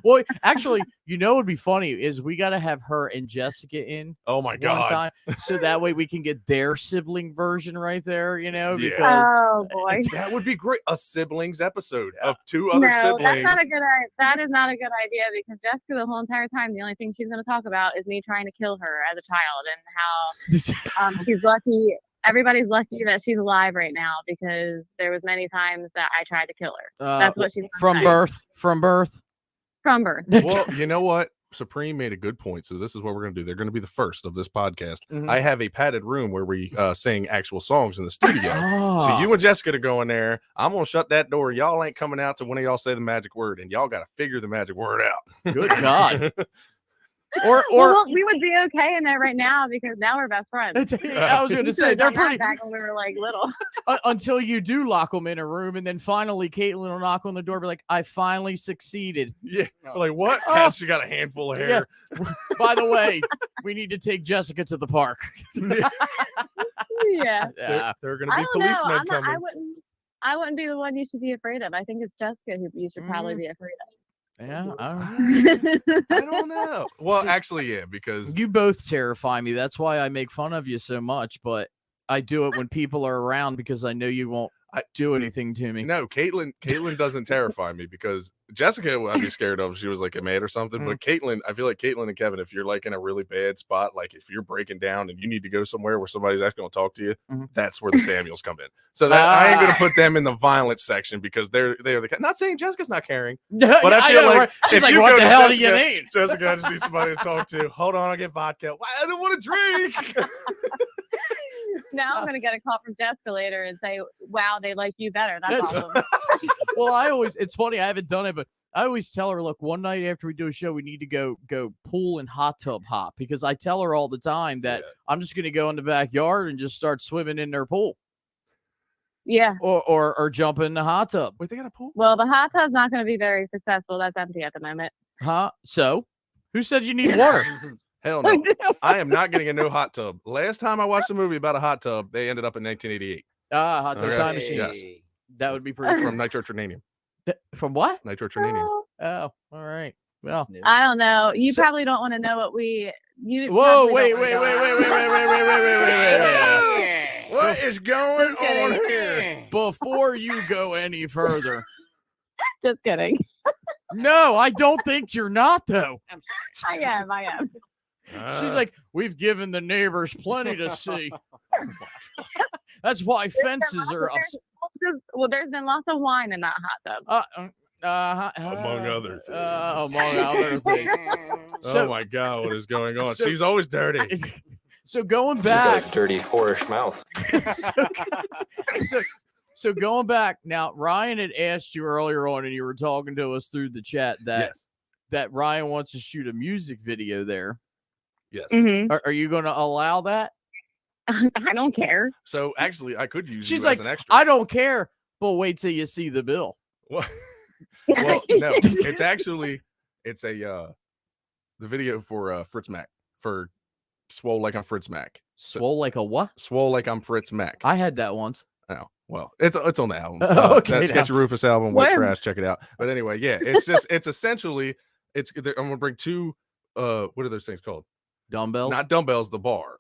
Well, actually, what would be funny is we got to have her and Jessica in. Oh my god! One time, so that way we can get their sibling version right there. Because oh boy, that would be great. A siblings episode of 2 other siblings. That is not a good idea because Jessica, the whole entire time, the only thing she's going to talk about is me trying to kill her as a child and how she's lucky. everybody's lucky that she's alive right now because there was many times that I tried to kill her. That's what she's from birth. From birth. From birth. Well, you know what? Supreme made a good point. So this is what we're going to do. They're going to be the first of this podcast. Mhm. I have a padded room where we sing actual songs in the studio. Oh. So you and Jessica to go in there. I'm going to shut that door. Y'all ain't coming out till one of y'all say the magic word, and y'all got to figure the magic word out. Good God. Or Well, we would be okay in there right now because now we're best friends. I was going to say they're pretty back when we were like little. until you do lock them in a room, and then finally Caitlin will knock on the door, be like, "I finally succeed." Yeah, like what? Oh. She got a handful of hair. Yeah. By the way, we need to take Jessica to the park. Yeah. There are going to I be don't know. policemen coming. I wouldn't be the one you should be afraid of. I think it's Jessica who you should probably be afraid of. Yeah, I don't know. Well, actually, yeah, because you both terrify me. That's why I make fun of you so much, but I do it when people are around because I know you won't do anything to me. no, Caitlin doesn't terrify me because Jessica I'd be scared of if she was like a maid or something. But Caitlin, I feel like Caitlin and Kevin, if you're like in a really bad spot, like if you're breaking down and you need to go somewhere where somebody's actually going to talk to you, that's where the Samuels come in. So that I ain't going to put them in the violent section because they're the. Not saying Jessica's not caring, but I feel like she's if like, you "What go the to hell do you Jessica, mean?" Jessica, I just need somebody to talk to. Hold on, I'll get vodka. Why? I don't want to drink. Now I'm gonna get a call from Jessica later and say, "Wow, they like you better." That's awesome. Well, it's funny. I haven't done it, but I always tell her, look, one night after we do a show, we need to go pool and hot tub hop because I tell her all the time that I'm just going to go in the backyard and just start swimming in their pool. Yeah. Or jump in the hot tub. Wait, they got a pool? Well, the hot tub's not going to be very successful. That's empty at the moment. Huh? So, who said you need water? Hell no. I am not getting a no hot tub. Last time I watched a movie about a hot tub, they ended up in 1988. Hot tub time machine. Yes. That would be pretty From nitrotrinanium. From what? Nitrotrinanium. Oh, all right. Well, I don't know. You probably don't want to know what we. You. Whoa! probably Wait! don't wanna know. What is going on here? Before you go any further. Just kidding. No, I don't think you're not, though. I am. She's like, we've given the neighbors plenty to see. That's why fences are up. Well, there's been lots of wine in that hot tub. Among other things. Among other things. Oh my God, what is going on? She's always dirty. So going back, dirty, whorish mouth. so going back now, Ryan had asked you earlier on, and you were talking to us through the chat that Ryan wants to shoot a music video there. Yes. Mm-hmm. Are you going to allow that? I don't care. So actually, I could use She's you like, as an extra. I don't care, but wait till you see the bill. Well, no, it's a the video for Fritz Mac for Swole Like I'm Fritz Mac. Swole like a what? Swole Like I'm Fritz Mac. I had that once. Oh, well, it's on the album. Okay, that Sketchy Rufus album, White Trash. Check it out. But anyway, yeah, it's essentially I'm gonna bring two. What are those things called? Dumbbells? Not dumbbells. The bar.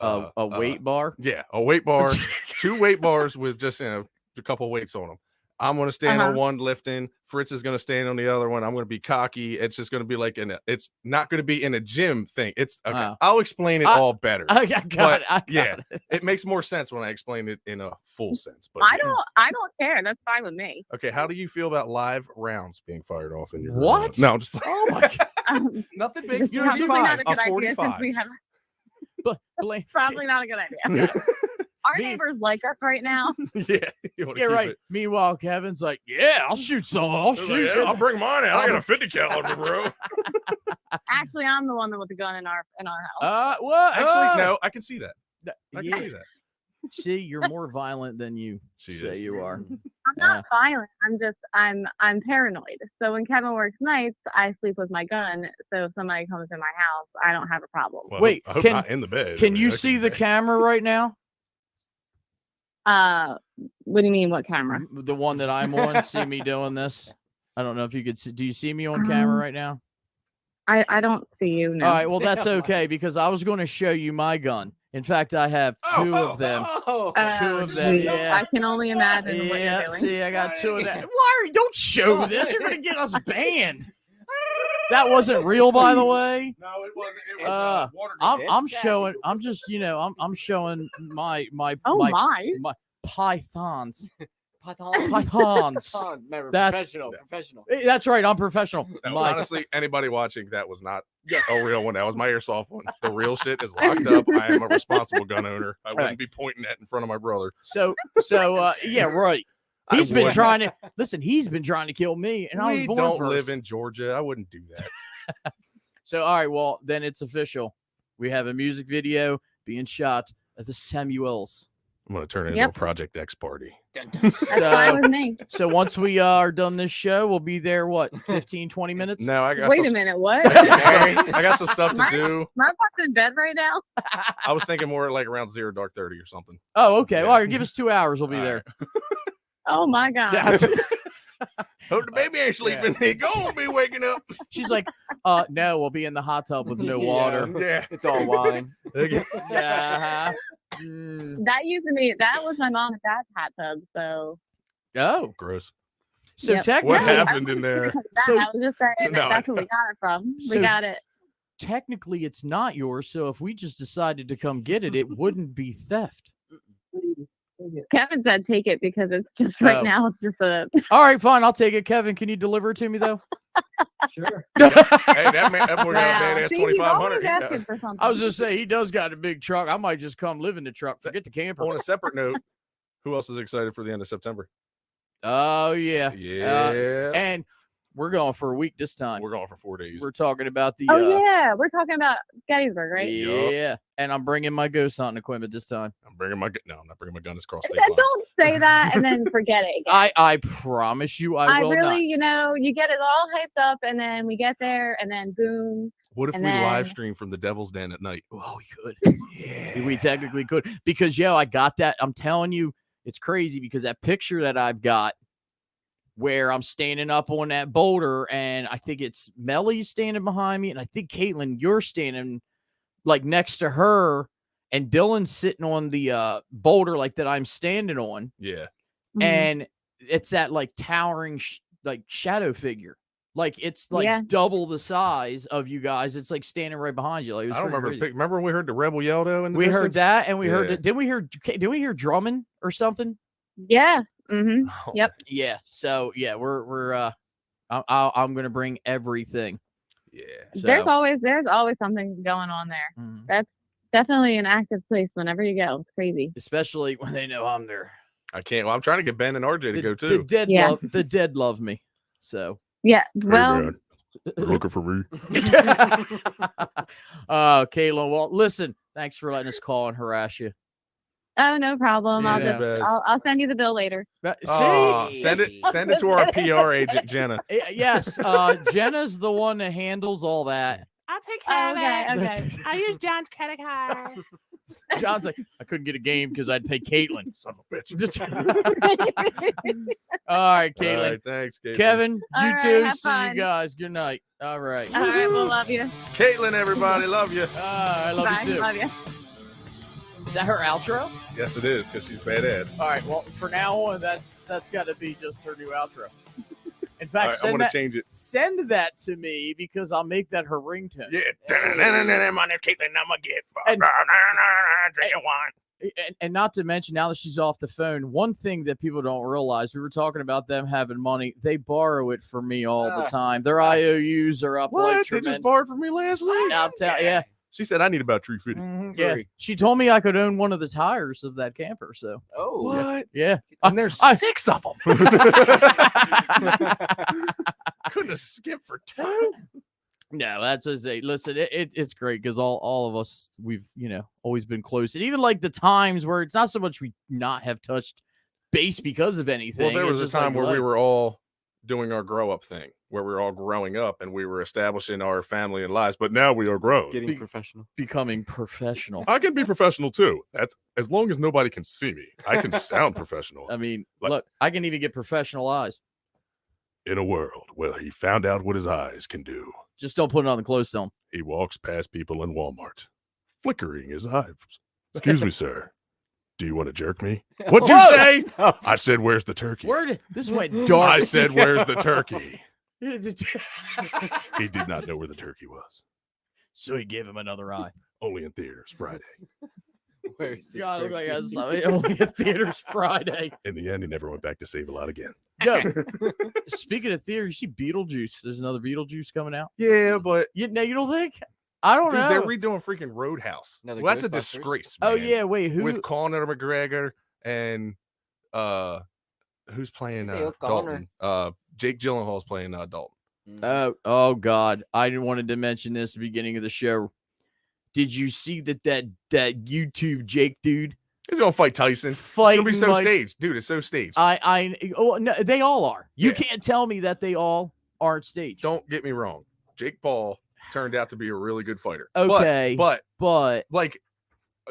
A weight bar? Yeah, a weight bar. 2 weight bars with just a couple weights on them. I'm going to stand on one lifting. Fritz is going to stand on the other one. I'm going to be cocky. It's just going to be like it's not going to be in a gym thing. It's okay. I'll explain it all better. I got it. It makes more sense when I explain it in a full sense. But I don't care. That's fine with me. Okay, how do you feel about live rounds being fired off in your what? No, I'm just oh my God. Nothing big. It's probably not a good idea since we have. Probably not a good idea. Our neighbors like us right now. Yeah, right. Meanwhile, Kevin's like, "Yeah, I'll shoot some. I'll shoot. I'll bring mine out. I got a 50 caliber, bro." Actually, I'm the one with the gun in our house. Well, actually, no, I can see that. I can see that. See, you're more violent than you say you are. I'm not violent. I'm paranoid. So when Kevin works nights, I sleep with my gun. So if somebody comes in my house, I don't have a problem. Well, wait, I hope not in the bed. Can you see the camera right now? What do you mean? What camera? The one that I'm on. See me doing this? I don't know if you could see. Do you see me on camera right now? I don't see you. No. All right. Well, that's okay because I was going to show you my gun. In fact, I have 2 of them. 2 of them. Yeah. I can only imagine what you're doing. See, I got 2 of them. Why? Don't show this. You're going to get us banned. That wasn't real, by the way. No, it wasn't. It was water. I'm showing. I'm just, I'm showing my Oh my my. pythons. Python. Pythons. Remember, That's- professional. That's right. I'm professional. No, My- honestly, anybody watching, that was not yes. a real one. That was my airsoft one. The real shit is locked up. I am a responsible gun owner. I wouldn't Right. be pointing that in front of my brother. So yeah, right. I He's been would. trying to listen. He's been trying to kill me, and I was We born don't first. live in Georgia. I wouldn't do that. So all right, well then it's official. We have a music video being shot at the Samuels. I'm gonna turn it into Yep. a Project X party. That's fine with me. So once we are done this show, we'll be there. What 15, 20 minutes? No, I got Wait a some, minute. What? I got some stuff to do. Am I fucking in bed right now? I was thinking more like around 0 dark 30 or something. Oh, okay. Yeah. Well, give us 2 hours. We'll be All there. Oh my god. That's- Hope the baby ain't sleeping. He gonna be waking up. She's like, no, we'll be in the hot tub with no water. Yeah. It's all wine. Uh-huh. Mm. That used to be that was my mom and dad's hot tub. So Oh, Gross. so Yep. technically, What happened in there? So- I was just saying No, that's where we got it from. So- We got it. technically, it's not yours. So if we just decided to come get it, it wouldn't be theft. Kevin said take it because it's just right Oh. now it's just a All right, fine. I'll take it. Kevin, can you deliver it to me though? Sure. Hey, that boy got a Wow. badass See, he's always 2500. asking for something. I was just saying he does got a big truck. I might just come live in the truck. Forget the camper. On a separate note, who else is excited for the end of September? Oh yeah, Yeah. and we're going for a week this time. We're going for 4 days. We're talking about the. Oh yeah, we're talking about Gettysburg, right? Yeah, and I'm bringing my ghost hunting equipment this time. I'm bringing my gun. No, I'm not bringing my gun across state And lines. don't say that and then forget it again. I promise you, I will really, you get it all hyped up, and then we get there, and then boom. What if And we live then- stream from the Devil's Den at night? not. Oh, we could. Yeah, we technically could because I got that. I'm telling you, it's crazy because that picture that I've got where I'm standing up on that boulder, and I think it's Melly standing behind me, and I think Caitlin, you're standing like next to her, and Dylan's sitting on the boulder like that I'm standing on, Yeah. Mhm. and it's that like towering like shadow figure. Like it's like Yeah. double the size of you guys. It's like standing right behind you. Like it was I don't freaking remember. crazy. Remember when we heard the Rebel yell though? In the We heard distance? that, and we heard Yeah. it. Did we hear drumming or something? Yeah. Mm-hmm. Oh, Yep. Yeah. So yeah, we're I'm gonna bring everything. Yeah. There's So, always something going on there. mhm. That's definitely an active place whenever you go. It's crazy. Especially when they know I'm there. I can't. Well, I'm trying to get Ben and RJ to The, go the too. dead Yeah. the dead love me. So Yeah. Well, You're looking for me? oh, Kayla. Well, listen, thanks for letting us call and harass you. oh no problem. I'll Yeah. just I'll send you the bill later. But- See, Aw, send it to our PR agent Jenna. Yes, Jenna's the one that handles all that. I'll take Oh, care okay. of it. Okay. I use John's credit card. John's like, I couldn't get a game because I'd pay Caitlin. Son of a bitch. All right, All Caitlin. right, thanks, Caitlin. Kevin, All you right, too. have See you fun. guys. Good night. All right. All right. We'll love you. Caitlin, everybody, love you. I love Bye. you too. Love you. Is that her outro? Yes, it is because she's badass. All right. Well, for now on, that's got to be just her new outro. In All fact, right, I'm gonna change it. send that to me because I'll make that her ringtone. Yeah. My name's Caitlin. I'm gonna get And- drink wine. And not to mention, now that she's off the phone, one thing that people don't realize, we were talking about them having money. They borrow it from me all the time. Their IOUs are up like What? They tremendous. just borrowed from me last week. Yeah. She said I need about 350. Yeah. She told me I could own one of the tires of that camper. So, Oh. What? yeah. And there's I- 6 of them. Couldn't have skipped for 2. No, that's just a listen. It's great because all of us we've always been close, and even like the times where it's not so much we not have touched base because of anything. Well, there it's was a just like time where we life. were all doing our grow up thing, where we were all growing up and we were establishing our family and lives. But now we are grown. Getting professional. becoming professional. I can be professional too. That's as long as nobody can see me. I can sound professional. I mean, Like- look, I can even get professional eyes. In a world where he found out what his eyes can do, Just don't put it on the closed zone. he walks past people in Walmart, flickering his eyes. Excuse me, sir. Do you want to jerk me? What'd you Whoa! say? I said, where's the turkey? This went dark. I said, where's the turkey? He did not know where the turkey was. So he gave him another eye. Only in theaters Friday. Where's this God, look like turkey? that's only in theaters Friday. In the end, he never went back to Save a Lot again. Yo, speaking of theater, you see Beetlejuice. There's another Beetlejuice coming out. Yeah, but You don't think? I don't dude, know. they're redoing freaking Roadhouse. Another Well, that's a Ghostbusters? disgrace. Oh man. yeah, wait, who? With Conor McGregor and who's playing Say O'Connor. Dalton? Jake Gyllenhaal's playing Dalton. Oh God! I wanted to mention this at the beginning of the show. Did you see that YouTube Jake dude? He's gonna fight Tyson. It's Fighting gonna be so Mike- staged, dude. It's so staged. Oh no, they all are. You Yeah. can't tell me that they all aren't staged. Don't get me wrong. Jake Paul turned out to be a really good fighter. Okay, but like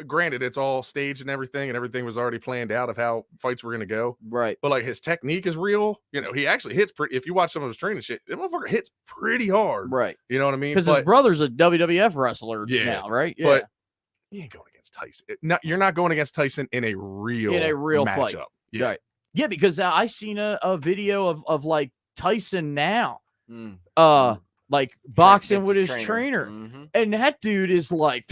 granted, it's all staged and everything was already planned out of how fights were gonna go. right. But like his technique is real. You know, he actually hits pretty. If you watch some of his training shit, that motherfucker hits pretty hard. Right. You know what I mean? Because his But brother's a WWF wrestler Yeah, now, right? Yeah. but you ain't going against Tyson. You're not going against Tyson in a real fight. matchup. Yeah. Right. Yeah, because I seen a video of like Tyson now, Mm. like boxing That's with his trainer. trainer. Mhm. And that dude is like,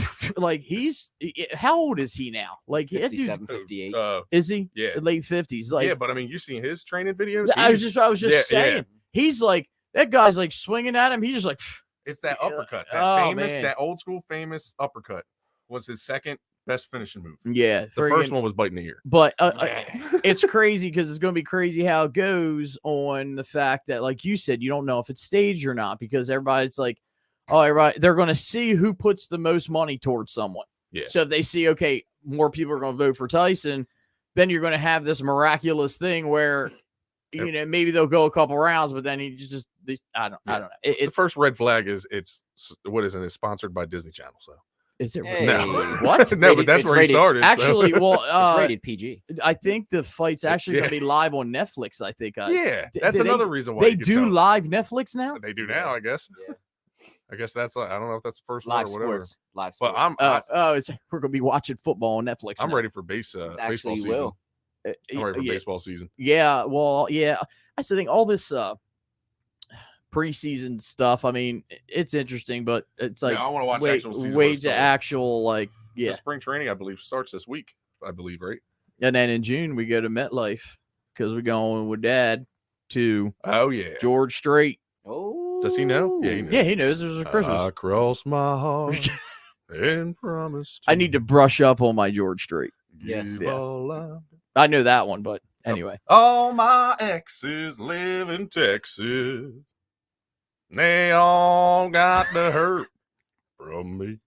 how old is he now? Like, that dude's, 57, 58. is he? Yeah. Late 50s. Like, Yeah, but I mean, you seen his training videos? I was just yeah, saying, he's like, that guy's like swinging at him. He's just like, It's that uppercut, Oh, man. that old school famous uppercut was his second best finishing move. yeah. The first one was biting the ear. But it's crazy because it's going to be crazy how it goes on the fact that, like you said, you don't know if it's staged or not because everybody's like, oh, everybody, they're going to see who puts the most money towards someone. Yeah. So if they see, okay, more people are going to vote for Tyson, then you're going to have this miraculous thing where, you know, maybe they'll go a couple rounds, but then I don't know. The It's first red flag is it's sponsored by Disney Channel. So is it Hey. no, what? no, but that's It's where he rated- started. so- Actually, well, It's rated PG. I think the fight's actually going Yeah. to be live on Netflix. I think. yeah, d- that's do they- another reason why They you can do tell. live Netflix now. They do now, I guess. Yeah. I guess that's like I don't know if that's the first Live one or whatever. sports. Live But sports. We're gonna be watching football on Netflix. I'm now. ready for baseball Actually, you season. will. I'm ready for yeah, baseball season. yeah, well, yeah. That's the thing. All this preseason stuff. I mean, it's interesting, but it's like Yeah, I want to watch wait, actual season. wait when it to starts. actual like The yeah. spring training, I believe, starts this week. I believe, right? And then in June we go to MetLife because we're going with Dad to Oh yeah. George Strait. Oh. Does he know? Yeah, he knows. Yeah, he knows there's a Christmas. I cross my heart and promise. I need to brush up on my George Strait. Yes. give all I- I know that one, but anyway. All my exes live in Texas. They all got the hurt from me.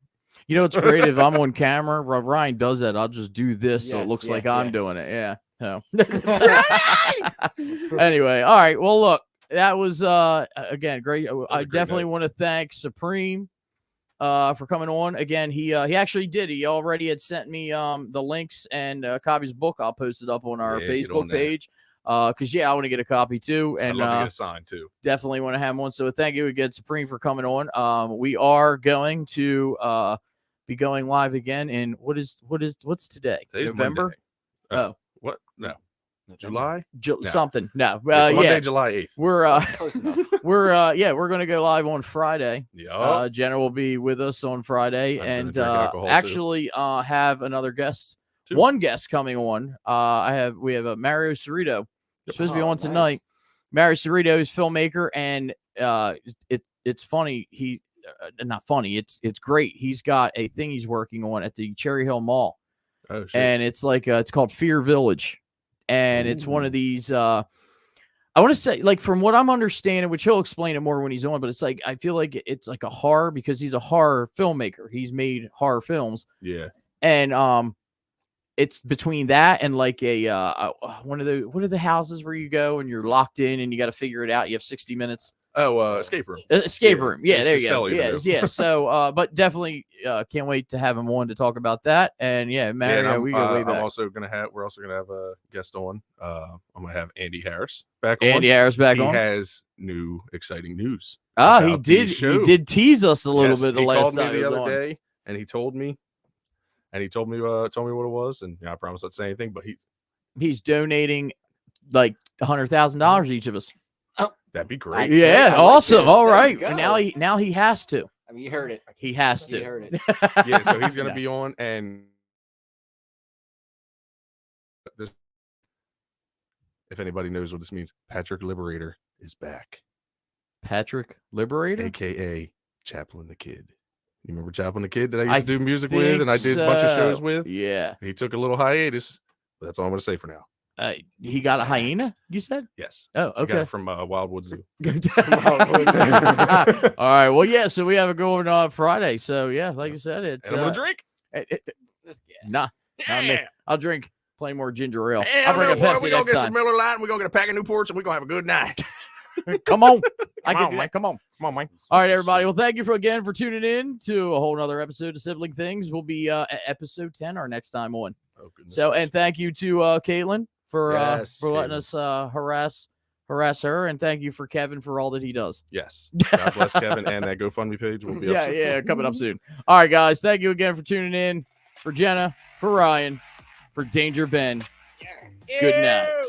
You know, it's great if I'm on camera. Ryan does that. I'll just do this so it Yes, looks like yes, I'm yes. doing it. Yeah. No. Anyway, all right. Well, look, that was again great. I a great definitely night. want to thank Supreme for coming on. Again, he actually did. He already had sent me the links and copies of the book. I'll post it up on our Yeah, get Facebook on that. page. Because I want to get a copy too, I'd and love to get a sign too. definitely want to have one. So thank you again, Supreme, for coming on. We are going to be going live again in what's today? Today's November? Monday. Oh. What? No. July? No. Something. No. It's Monday, Yeah. July 8th. We're Close enough. we're gonna go live on Friday. Yeah. Jenna will be with us on Friday, I'm gonna and drink alcohol, too. actually have another guest. Two. One guest coming on. We have a Mario Cerrito supposed to be Oh, on nice. tonight. Mario Cerrito is filmmaker, and it's funny. He not funny. It's great. He's got a thing he's working on at the Cherry Hill Mall, Oh shit. and it's like it's called Fear Village, and it's one of these. I want to say, like, from what I'm understanding, which he'll explain it more when he's on, but it's like I feel like it's like a horror because he's a horror filmmaker. He's made horror films, yeah. and it's between that and like one of the what are the houses where you go and you're locked in and you got to figure it out. You have 60 minutes. Oh, escape room. Escape Yeah, room. Yeah, it's there just you go. Stelly to Yeah, do. yeah. So, but definitely can't wait to have him on to talk about that. And yeah, Yeah, Mario, and we go way I'm back. also gonna have. We're also gonna have a guest on. I'm gonna have Andy Harris back on. Andy Harris back he on. has new exciting news. Ah, he about the did. He show. did tease us a little Yes, bit the he last called time me he the was other on. day, and he told me what it was, and I promise not to say anything. But He's donating like $100,000 each of us. That'd be great. Yeah, I like awesome. this. All There right. you go. Now he has to. I mean, you heard it. He has to. You heard it. Yeah, so he's gonna No. be on, and this, if anybody knows what this means, Patrick Liberator is back, Patrick Liberator. aka Chaplin the Kid. You remember Chaplin the Kid that I used I to do music with, and I did a think bunch of shows so. with? Yeah. He took a little hiatus. But that's all I'm gonna say for now. He got a hyena, you said? Yes. Oh, I got okay. it from Wildwood Zoo. All right. Well, yeah. So we have it going on Friday. So yeah, like you said, it's And I'm gonna drink. This guy. Nah, not me. Yeah. I'll drink plain more ginger ale. Hey, I'll bring a Pepsi we're gonna next get time. some Miller Lite, and we're gonna get a pack of Newports, and we're gonna have a good night. Come on. I Come can on, do man. that. Come on. Come on, man. All right, everybody. Well, thank you again for tuning in to a whole nother episode of Sibling Things. We'll be at episode 10 our next time on. Oh, goodness So, gracious. and thank you to Caitlin for Yes, letting Caitlin. us harass her, and thank you for Kevin for all that he does. Yes. God bless Kevin, and that GoFundMe page will be up soon. Yeah, coming up soon. All right, guys. Thank you again for tuning in. For Jenna, for Ryan, for Danger Ben. Good night.